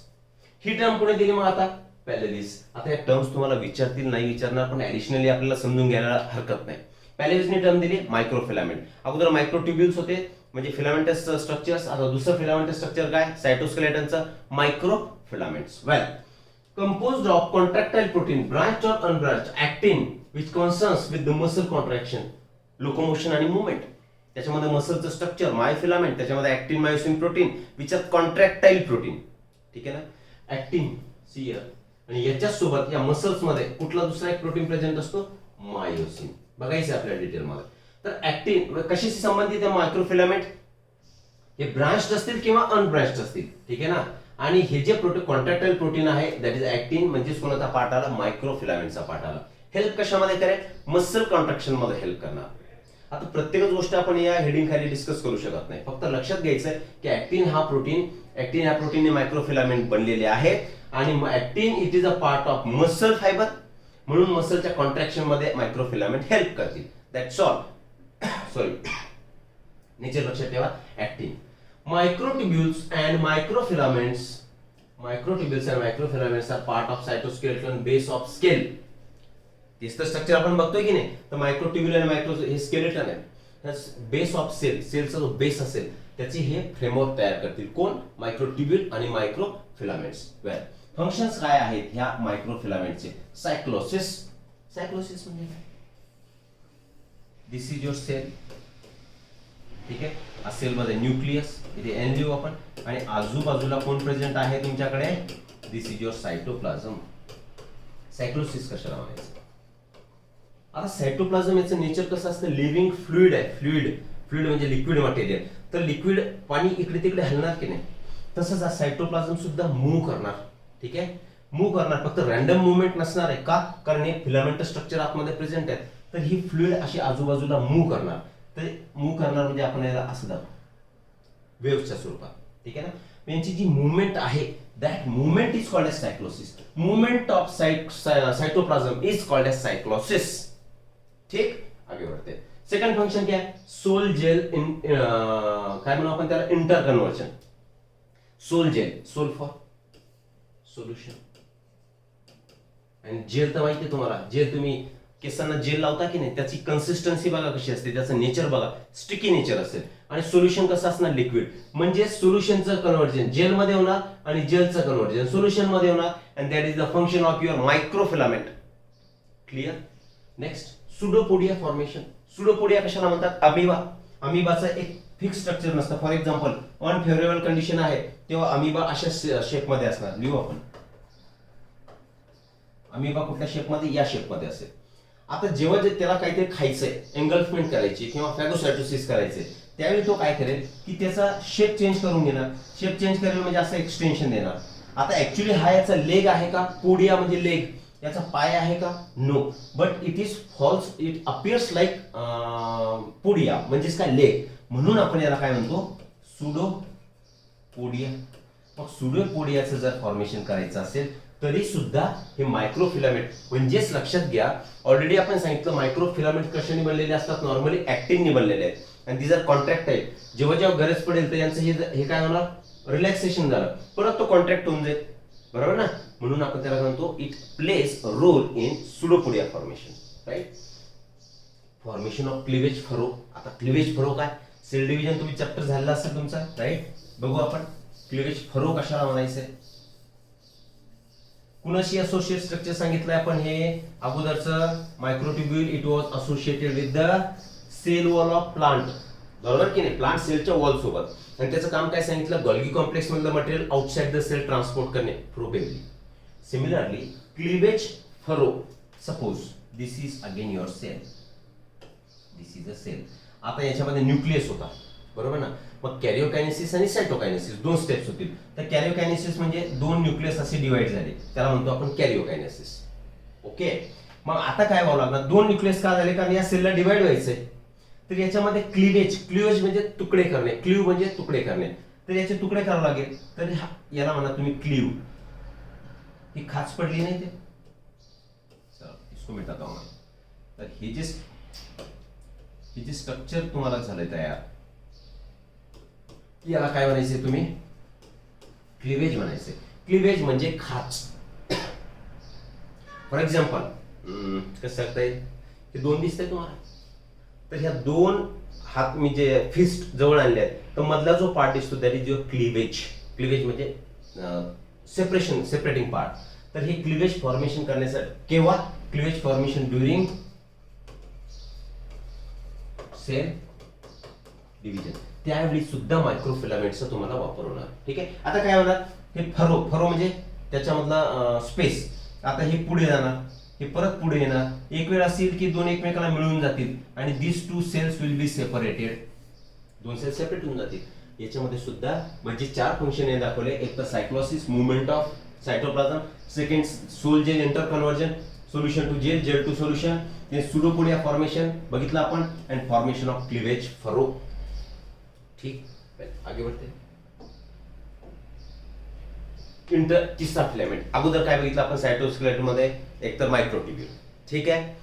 ही टर्म कोणी दिली मग आता, पॅलेव्हिस. आता या टर्म्स तुम्हाला विचारतील नाही विचारणार, पण ऍडिशनली आपल्याला समजून घ्यायला हरकत नाही. पॅलेव्हिसने टर्म दिली मायक्रोफिलामेंट. अगोदर मायक्रोट्युब्युल्स होते म्हणजे फिलामेंटस स्ट्रक्चर्स. आता दुसरं फिलामेंटस स्ट्रक्चर काय सायटोस्केलेटनचं मायक्रोफिलामेंट्स. वेल, composed of contractile protein branched or unbranched actin which concerns with the muscle contraction, locomotion आणि movement. त्याच्यामध्ये मसलचं स्ट्रक्चर मायोफिलामेंट, त्याच्यामध्ये actin myosin protein which are contractile protein. ठीक आहे ना, ऍक्टिन सीयर. आणि याच्या सोबत या मसल्स मध्ये कुठला दुसरा एक प्रोटीन प्रेझेंट असतो, मायोसिन. बघायचं आपल्याला डिटेल मध्ये. तर ऍक्टिन कशाशी संबंधित आहे मायक्रोफिलामेंट, हे ब्रांच्ड असतील किंवा अनब्रांच्ड असतील. ठीक आहे ना. आणि हे जे प्रोटीन कॉन्ट्रॅक्टाईल प्रोटीन आहे दॅट इज ऍक्टिन, म्हणजे कोणाचा पार्ट आला, मायक्रोफिलामेंटचा पार्ट आला. हेल्प कशामध्ये करेल, मसल कॉन्ट्रॅक्शन मध्ये हेल्प करणार. आता प्रत्येकच गोष्ट आपण या हेडिंग खाली डिस्कस करू शकत नाही. फक्त लक्षात घ्यायचं की ऍक्टिन ह्या प्रोटीनने मायक्रोफिलामेंट बनलेले आहे. आणि actin it is a part of muscle fibre, म्हणून मसलच्या कॉन्ट्रॅक्शन मध्ये मायक्रोफिलामेंट हेल्प करतील. That's all. सॉरी, नेचर लक्षात ठेवा. ऍक्टिन, microtubules and microfilaments are part of cytoskeleton base of scale. तेच तर स्ट्रक्चर आपण बघतोय की नाही. तर मायक्रोट्युब्युल आणि मायक्रो हे स्केलेटन आहे. बेस ऑफ सेल, सेलचा जो बेस असेल त्याची हे फ्रेमवर्क तयार करतील. कोण, मायक्रोट्युब्युल आणि मायक्रोफिलामेंट्स. वेल, फंक्शन्स काय आहेत ह्या मायक्रोफिलामेंटचे. सायक्लोसिस. सायक्लोसिस म्हणजे काय, दिस इज युअर सेल. ठीक आहे, सेल मध्ये न्यूक्लियस, इथे एन लिहू आपण. आणि आजूबाजूला कोण प्रेझेंट आहे तुमच्याकडे, दिस इज युअर सायटोप्लाझम. सायक्लोसिस कशाला म्हणायचं. आता सायटोप्लाझम याचं नेचर कसं असतं, लिव्हिंग फ्लुइड आहे. फ्लुइड म्हणजे लिक्विड मटेरियल. तर लिक्विड पाणी इकडे तिकडे हलणार की नाही, तसंच हा सायटोप्लाझम सुद्धा मूव्ह करणार. ठीक आहे, मूव्ह करणार. फक्त रॅन्डम मुवमेंट नसणार आहे. का, कारण हे फिलामेंट स्ट्रक्चर आतमध्ये प्रेझेंट आहे. तर ही फ्लुइड अशी आजूबाजूला मूव्ह करणार. तर मूव्ह करणार म्हणजे आपण याला असं दाखवू वेव्हच्या स्वरूपात. ठीक आहे ना. यांची जी मुवमेंट आहे that movement is called as cyclosis. Movement of cytoplasm is called as cyclosis. ठीक, आगे बढ़ते. सेकंड फंक्शन क्या है, सोल जेल इन काय म्हणू आपण त्याला, interconversion. Sol gel, sol for solution. आणि जेल तर माहिती आहे तुम्हाला, जेल तुम्ही केसांना जेल लावता की नाही, त्याची कन्सिस्टन्सी बघा कशी असते, त्याचं नेचर बघा, स्टिकी नेचर असेल. आणि सोल्युशन कसं असणार, लिक्विड. म्हणजे सोल्युशनचं कन्वर्जन जेलमध्ये होणार आणि जेलचं कन्वर्जन सोल्युशन मध्ये होणार. And that is the function of your microfilament. Clear. Next, pseudopodia formation. Pseudopodia कशाला म्हणतात, अमिबा. अमिबाचं एक फिक्स स्ट्रक्चर नसतं. फॉर एक्झाम्पल, अनफेवरेबल कंडिशन आहे तेव्हा अमिबा अशा शेप मध्ये असणार. लिहू आपण, अमिबा कुठल्या शेप मध्ये, या शेप मध्ये असेल. आता जेव्हा त्याला काहीतरी खायचंय, एंगल्फमेंट करायची किंवा फॅगोसायटोसिस करायचंय, त्यावेळी तो काय करेल की त्याचा शेप चेंज करून घेणार. शेप चेंज करेल म्हणजे असं एक्सटेन्शन देणार. आता ऍक्च्युली हा याचा लेग आहे का, पोडिया म्हणजे लेग, याचा पाय आहे का, no. But it is false, it appears like podia म्हणजेच काय, लेग. म्हणून आपण याला काय म्हणतो, सुडोपोडिया. मग सुडोपोडियाचं जर फॉर्मेशन करायचं असेल तरी सुद्धा हे मायक्रोफिलामेंट. म्हणजेच लक्षात घ्या, ऑलरेडी आपण सांगितलं मायक्रोफिलामेंट कशाने बनलेले असतात, नॉर्मली ऍक्टिनने बनलेले आहेत. आणि ती जर कॉन्ट्रॅक्टाईल, जेव्हा जेव्हा गरज पडेल तर यांचं हे काय होणार, रिलॅक्सेशन झालं, परत तो कॉन्ट्रॅक्ट होऊन जाईल. बरोबर ना. म्हणून आपण त्याला म्हणतो it plays a role in pseudopodia formation. Right. Formation of cleavage furrow. आता क्लिवेज फरो काय, सेल डिव्हिजन तुम्ही चॅप्टर झालेला असेल तुमचा. राईट. बघू आपण क्लिवेज फरो कशाला म्हणायचंय. कुणाशी असोसिएट स्ट्रक्चर सांगितलंय आपण, हे अगोदरचं microtubule it was associated with the cell wall of plant. बरोबर की नाही, प्लांट सेलच्या वॉल सोबत. आणि त्याचं काम काय सांगितलं, गॉल्गी कॉम्प्लेक्स मधलं material outside the cell transport करणे, probably. Similarly cleavage furrow, suppose this is again your cell, this is a cell. आता याच्यामध्ये न्यूक्लियस होता, बरोबर ना. मग कॅरिओकायनेसिस आणि सायटोकायनेसिस दोन स्टेप्स होतील. तर कॅरिओकायनेसिस म्हणजे दोन न्यूक्लियस असे डिवाइड झाले, त्याला म्हणतो आपण कॅरिओकायनेसिस. ओके. मग आता काय व्हावं लागणार, दोन न्यूक्लियस का झाले, कारण या सेलला डिवाइड व्हायचंय. तर याच्यामध्ये क्लिवेज म्हणजे तुकडे करणे, क्लीव म्हणजे तुकडे करणे. तर याचे तुकडे करावे लागेल. तर याला म्हणा तुम्ही क्लीव. ही खाच पडली नाही ते, इसको मिटाता हूं. तर हे जे स्ट्रक्चर तुम्हाला झालंय तयार, याला काय म्हणायचे तुम्ही, क्लिवेज म्हणायचे. क्लिवेज म्हणजे खाच. फॉर एक्झाम्पल कसं सांगता येईल, हे दोन दिसतंय तुम्हाला, तर ह्या दोन हात मी जे फिस्ट जवळ आणले आहेत, तर मधला जो पार्ट दिसतो that is your cleavage. Cleavage म्हणजे सेपरेटिंग पार्ट. तर हे क्लिवेज फॉर्मेशन करण्यासाठी केव्हा, cleavage formation during cell division, त्यावेळी सुद्धा मायक्रोफिलामेंटचा तुम्हाला वापर होणार. ठीक आहे. आता काय होणार, हे फरो, फरो म्हणजे त्याच्यामधला स्पेस. आता हे पुढे जाणार, हे परत पुढे येणार. एक वेळ असेल की दोन एकमेकाला मिळून जातील आणि this two cells will be separated, दोन सेल्स सेपरेट होऊन जातील. याच्यामध्ये सुद्धा म्हणजे चार फंक्शन हे दाखवले. एक तर cyclosis, movement of cytoplasm, second sol gel interconversion, solution to gel, gel to solution, ते सुडोपोडिया फॉर्मेशन बघितलं आपण, and formation of cleavage furrow. ठीक, आगे बढ़ते. तिसरा फिलामेंट, अगोदर काय बघितलं आपण सायटोस्केलेटन मध्ये, एक तर मायक्रोट्युब्यूल. ठीक आहे,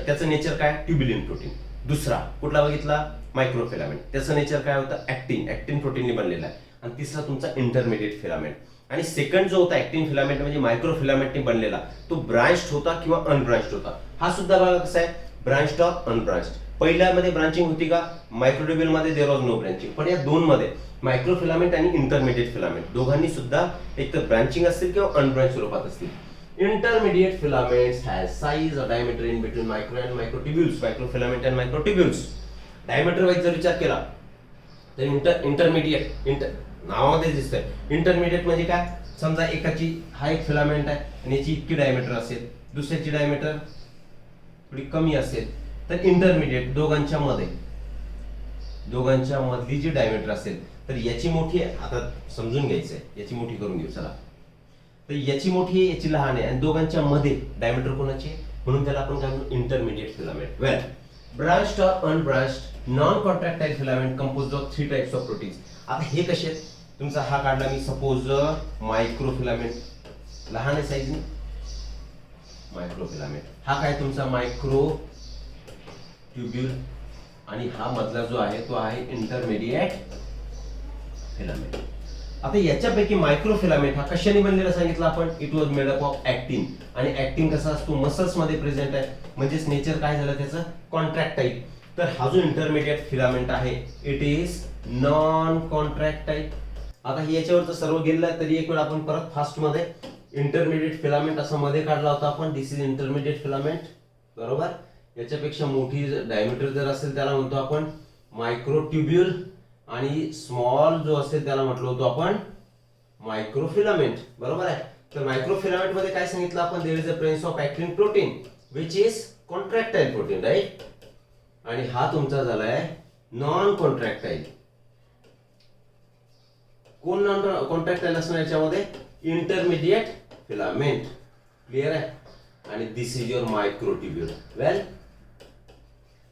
त्याचं नेचर काय, ट्युब्युलिन प्रोटीन. दुसरा कुठला बघितला, मायक्रोफिलामेंट, त्याचं नेचर काय होतं, ऍक्टिन, ऍक्टिन प्रोटीनने बनलेला आहे. आणि तिसरा तुमचा इंटरमिडिएट फिलामेंट. आणि सेकंड जो होता ऍक्टिन फिलामेंट म्हणजे मायक्रोफिलामेंटने बनलेला, तो ब्रांच्ड होता किंवा अनब्रांच्ड होता. हा सुद्धा बघा कसा आहे, ब्रांच्ड ऑर अनब्रांच्ड. पहिल्यामध्ये ब्रांचिंग होती का, मायक्रोट्युब्यूल मध्ये देयर वॉज नो ब्रांचिंग. पण या दोन मध्ये मायक्रोफिलामेंट आणि इंटरमिडिएट फिलामेंट दोघांनी सुद्धा एक तर ब्रांचिंग असतील किंवा अनब्रांच स्वरूपात असतील. Intermediate filaments has size or diameter in between micro and microtubules, microfilament and microtubules. Diameter wise जर विचार केला तर इंटरमिडिएट नावामध्ये दिसतंय. इंटरमिडिएट म्हणजे काय, समजा एकाची हा एक फिलामेंट आहे आणि याची इतकी डायमीटर असेल, दुसऱ्याची डायमीटर थोडी कमी असेल, तर इंटरमिडिएट दोघांच्या मधली जी डायमीटर असेल, तर याची मोठी आहे. आता समजून घ्यायचंय, याची मोठी करून घेऊ चला. तर याची मोठी आहे, याची लहान आहे, आणि दोघांच्या मध्ये डायमीटर कोणाची आहे, म्हणून त्याला आपण काय म्हणतो, इंटरमिडिएट फिलामेंट. वेल, ब्रांच्ड और unbranched non contractile filament composed of 3 types of proteins. आता हे कसे आहेत, तुमचा हा काढला मी सपोज मायक्रोफिलामेंट, लहान आहे साईजने, मायक्रोफिलामेंट. हा काय तुमचा मायक्रो ट्युब्यूल, आणि हा मधला जो आहे तो आहे इंटरमिडिएट फिलामेंट. आता याच्यापैकी मायक्रोफिलामेंट हा कशाने बनलेला सांगितलं आपण, it was made up of actin. आणि ऍक्टिन कसा असतो, मसल्स मध्ये प्रेझेंट आहे, म्हणजेच नेचर काय झालं त्याचं, कॉन्ट्रॅक्टाइल. तर हा जो इंटरमिडिएट फिलामेंट आहे इट इज नॉन कॉन्ट्रॅक्टाइल. आता हे याच्यावरचं सर्व गेलेलं आहे, तरी एक वेळ आपण परत फास्ट मध्ये इंटरमिडिएट फिलामेंट असं मध्ये काढला होता आपण. दिस इज इंटरमिडिएट फिलामेंट, बरोबर. याच्यापेक्षा मोठी डायमीटर जर असेल त्याला म्हणतो आपण मायक्रोट्युब्यूल, आणि स्मॉल जो असेल त्याला म्हटलं होतो आपण मायक्रोफिलामेंट, बरोबर आहे. तर मायक्रोफिलामेंट मध्ये काय सांगितलं आपण, there is a presence of actin protein which is contractile protein, right. आणि हा तुमचा झालाय नॉन कॉन्ट्रॅक्टाइल. कोण नॉन कॉन्ट्रॅक्टाइल असणार याच्यामध्ये, इंटरमिडिएट फिलामेंट. क्लिअर आहे. आणि दिस इज युअर मायक्रोट्युब्यूल. वेल,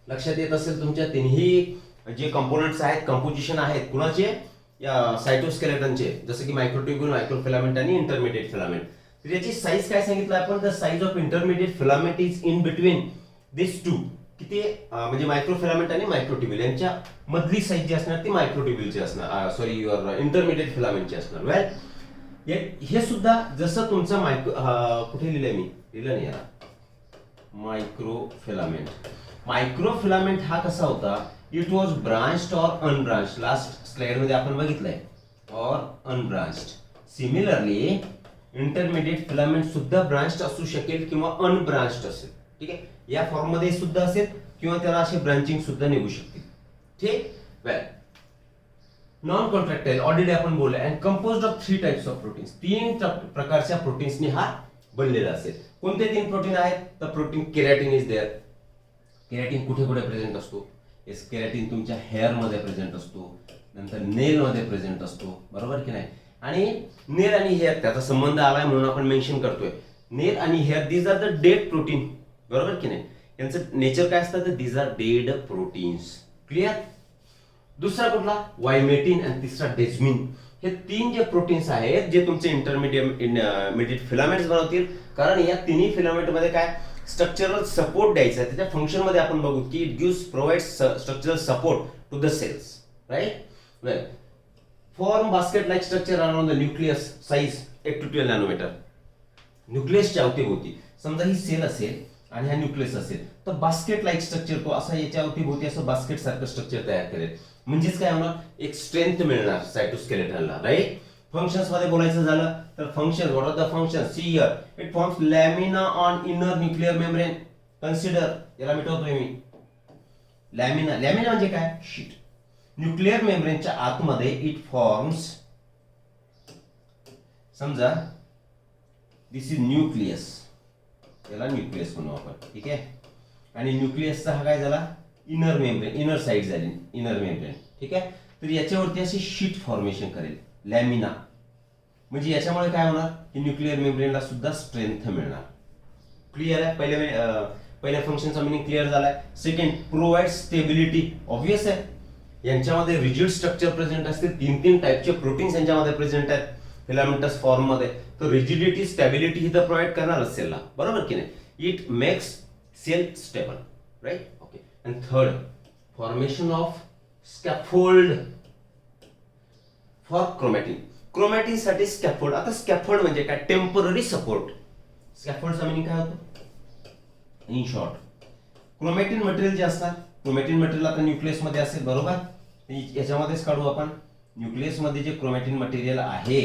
लक्षात येत असेल तुमच्या तिन्ही जे कंपोनेंट्स आहेत, कंपोजिशन आहेत कुणाचे, या सायटोस्केलेटनचे, जसं की मायक्रोट्युब्यूल, मायक्रोफिलामेंट आणि इंटरमिडिएट फिलामेंट. तर याची साईज काय सांगितलं आपण, the size of intermediate filament is in between this two. किती म्हणजे मायक्रोफिलामेंट आणि मायक्रोट्युब्यूल यांच्या मधली साईज जी असणार ती मायक्रोट्युब्यूलची असणार, सॉरी युअर इंटरमिडिएट फिलामेंटची असणार. वेल, हे सुद्धा जसं तुमचं कुठे लिहिलंय मी, लिहिलं नाही याला, मायक्रोफिलामेंट. मायक्रोफिलामेंट हा कसा होता, इट वॉज ब्रांच्ड और अनब्रांच्ड. लास्ट स्लाइड मध्ये आपण बघितलंय, और अनब्रांच्ड. सिमिलरली इंटरमिडिएट फिलामेंट सुद्धा ब्रांच्ड असू शकेल किंवा अनब्रांच्ड असेल. ठीक आहे, या फॉर्म मध्ये सुद्धा असेल किंवा त्याला असे ब्रांचिंग सुद्धा निघू शकते. ठीक. वेल, नॉन कॉन्ट्रॅक्टाइल ऑलरेडी आपण बोललो, and composed of 3 types of proteins. 3 प्रकारच्या प्रोटीन्सनी हा बनलेला असेल. कोणते 3 प्रोटीन आहेत, तर protein keratin is there. Keratin कुठे कुठे प्रेझेंट असतो, येस, केरॅटिन तुमच्या हेअर मध्ये प्रेझेंट असतो, नंतर नेल मध्ये प्रेझेंट असतो, बरोबर की नाही. आणि नेल आणि हेअर त्याचा संबंध आलाय म्हणून आपण मेन्शन करतोय. नेल आणि hair these are the dead protein, बरोबर की नाही. यांचं नेचर काय असतं, तर these are dead proteins. Clear. दुसरा कुठला, वायमेटिन, आणि तिसरा डेस्मिन. हे 3 जे प्रोटीन्स आहेत जे तुमचे इंटरमिडिएट फिलामेंट्स बनवतील. कारण या तिन्ही फिलामेंट मध्ये काय स्ट्रक्चरल सपोर्ट द्यायचा आहे. त्याच्या फंक्शन मध्ये आपण बघू की it gives provides structural support to the cells, right. Well, form basket like structure around the nucleus, size 8 to 12 nanometre. न्यूक्लियसच्या अवतीभोवती समजा ही सेल असेल आणि हा न्यूक्लियस असेल, तर बास्केट लाईक स्ट्रक्चर तो असा याच्यावरती भोवती असं बास्केट सारखं स्ट्रक्चर तयार करेल. म्हणजेच काय होणार, एक स्ट्रेंथ मिळणार सायटोस्केलेटनला, राईट. फंक्शन्स मध्ये बोलायचं झालं तर function, what are the function, see here, it forms lamina on inner nuclear membrane. Consider, याला मिटवतोय मी. लॅमिना, लॅमिना म्हणजे काय, शीट. न्यूक्लिअर मेम्ब्रेनच्या आतमध्ये इट फॉर्म्स, समजा दिस इज न्यूक्लियस, याला न्यूक्लियस म्हणू आपण, ठीक आहे. आणि न्यूक्लियसचा हा काय झाला, इनर मेम्ब्रेन, इनर साइड झाली इनर मेम्ब्रेन, ठीक आहे. तर याच्यावरती अशी शीट फॉर्मेशन करेल लॅमिना. म्हणजे याच्यामुळे काय होणार की न्यूक्लिअर मेम्ब्रेनला सुद्धा स्ट्रेंथ मिळणार. क्लिअर आहे. पहिल्या फंक्शनचा मिनिंग क्लिअर झालाय. Second, provide stability. ऑब्वियस आहे, यांच्यामध्ये रिजिड स्ट्रक्चर प्रेझेंट असते, तीन टाईपचे प्रोटीन्स यांच्यामध्ये प्रेझेंट आहेत फिलामेंटस फॉर्म मध्ये. तर रिजिडिटी, स्टॅबिलिटी ही तर प्रोव्हाइड करणार सेलला, बरोबर की नाही. It makes cell stable, right. Okay. And third, formation of scaffold for chromatin. Chromatin साठी स्कॅफोल्ड. आता स्कॅफोल्ड म्हणजे काय, टेम्पररी सपोर्ट. स्कॅफोल्डचा मिनिंग काय होतं, इन शॉर्ट, क्रोमॅटिन मटेरियल जे असतात, क्रोमॅटिन मटेरियल आता न्यूक्लियस मध्ये असेल, बरोबर. याच्यामध्येच काढू आपण. न्यूक्लियस मध्ये जे क्रोमॅटिन मटेरियल आहे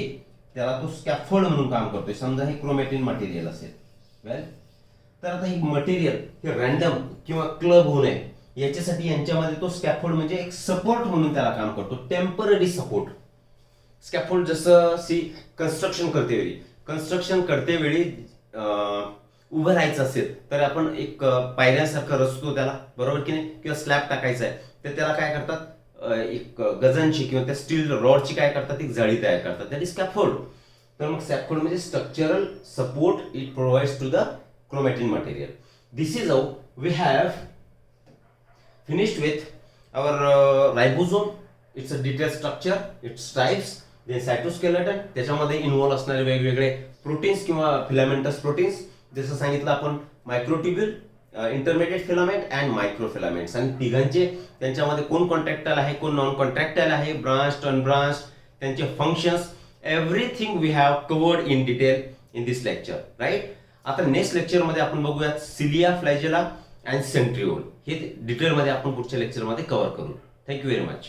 त्याला तो स्कॅफोल्ड म्हणून काम करतोय. समजा हे क्रोमॅटिन मटेरियल असेल, वेल, तर आता हे मटेरियल हे रॅन्डम किंवा क्लब होऊ नये याच्यासाठी यांच्यामध्ये तो स्कॅफोल्ड म्हणजे एक सपोर्ट म्हणून त्याला काम करतो, टेम्पररी सपोर्ट. स्कॅफोल्ड जसं सी कन्स्ट्रक्शन करते वेळी उभं राहायचं असेल तर आपण एक पायऱ्यासारखं रचतो त्याला, बरोबर की नाही, किंवा स्लॅब टाकायचा आहे तर त्याला काय करतात, एक गजांची किंवा त्या स्टील रॉडची काय करतात, एक जाळी तयार करतात, दॅट इज स्कॅफोल्ड. तर मग स्कॅफोल्ड म्हणजे structural support it provides to the chromatin material. This is how we have finished with our ribosome. It's a detailed structure, its types, then cytoskeleton, त्याच्यामध्ये इन्व्हॉल्व असणारे वेगवेगळे प्रोटीन्स किंवा filamentous proteins. जसं सांगितलं आपण, मायक्रोट्युब्युल, इंटरमिडिएट फिलामेंट अँड मायक्रोफिलामेंट्स. आणि तिघांचे त्यांच्यामध्ये कोण कॉन्ट्रॅक्टाइल आहे, कोण नॉन कॉन्ट्रॅक्टाइल आहे, ब्रांच्ड, अनब्रांच्ड, त्यांचे functions, everything we have covered in detail in this lecture, right. आता नेक्स्ट लेक्चर मध्ये आपण बघूयात सिलिया, फ्लॅजेला अँड सेंट्रिओल. हे डिटेल मध्ये आपण पुढच्या लेक्चर मध्ये कव्हर करू. Thank you very much.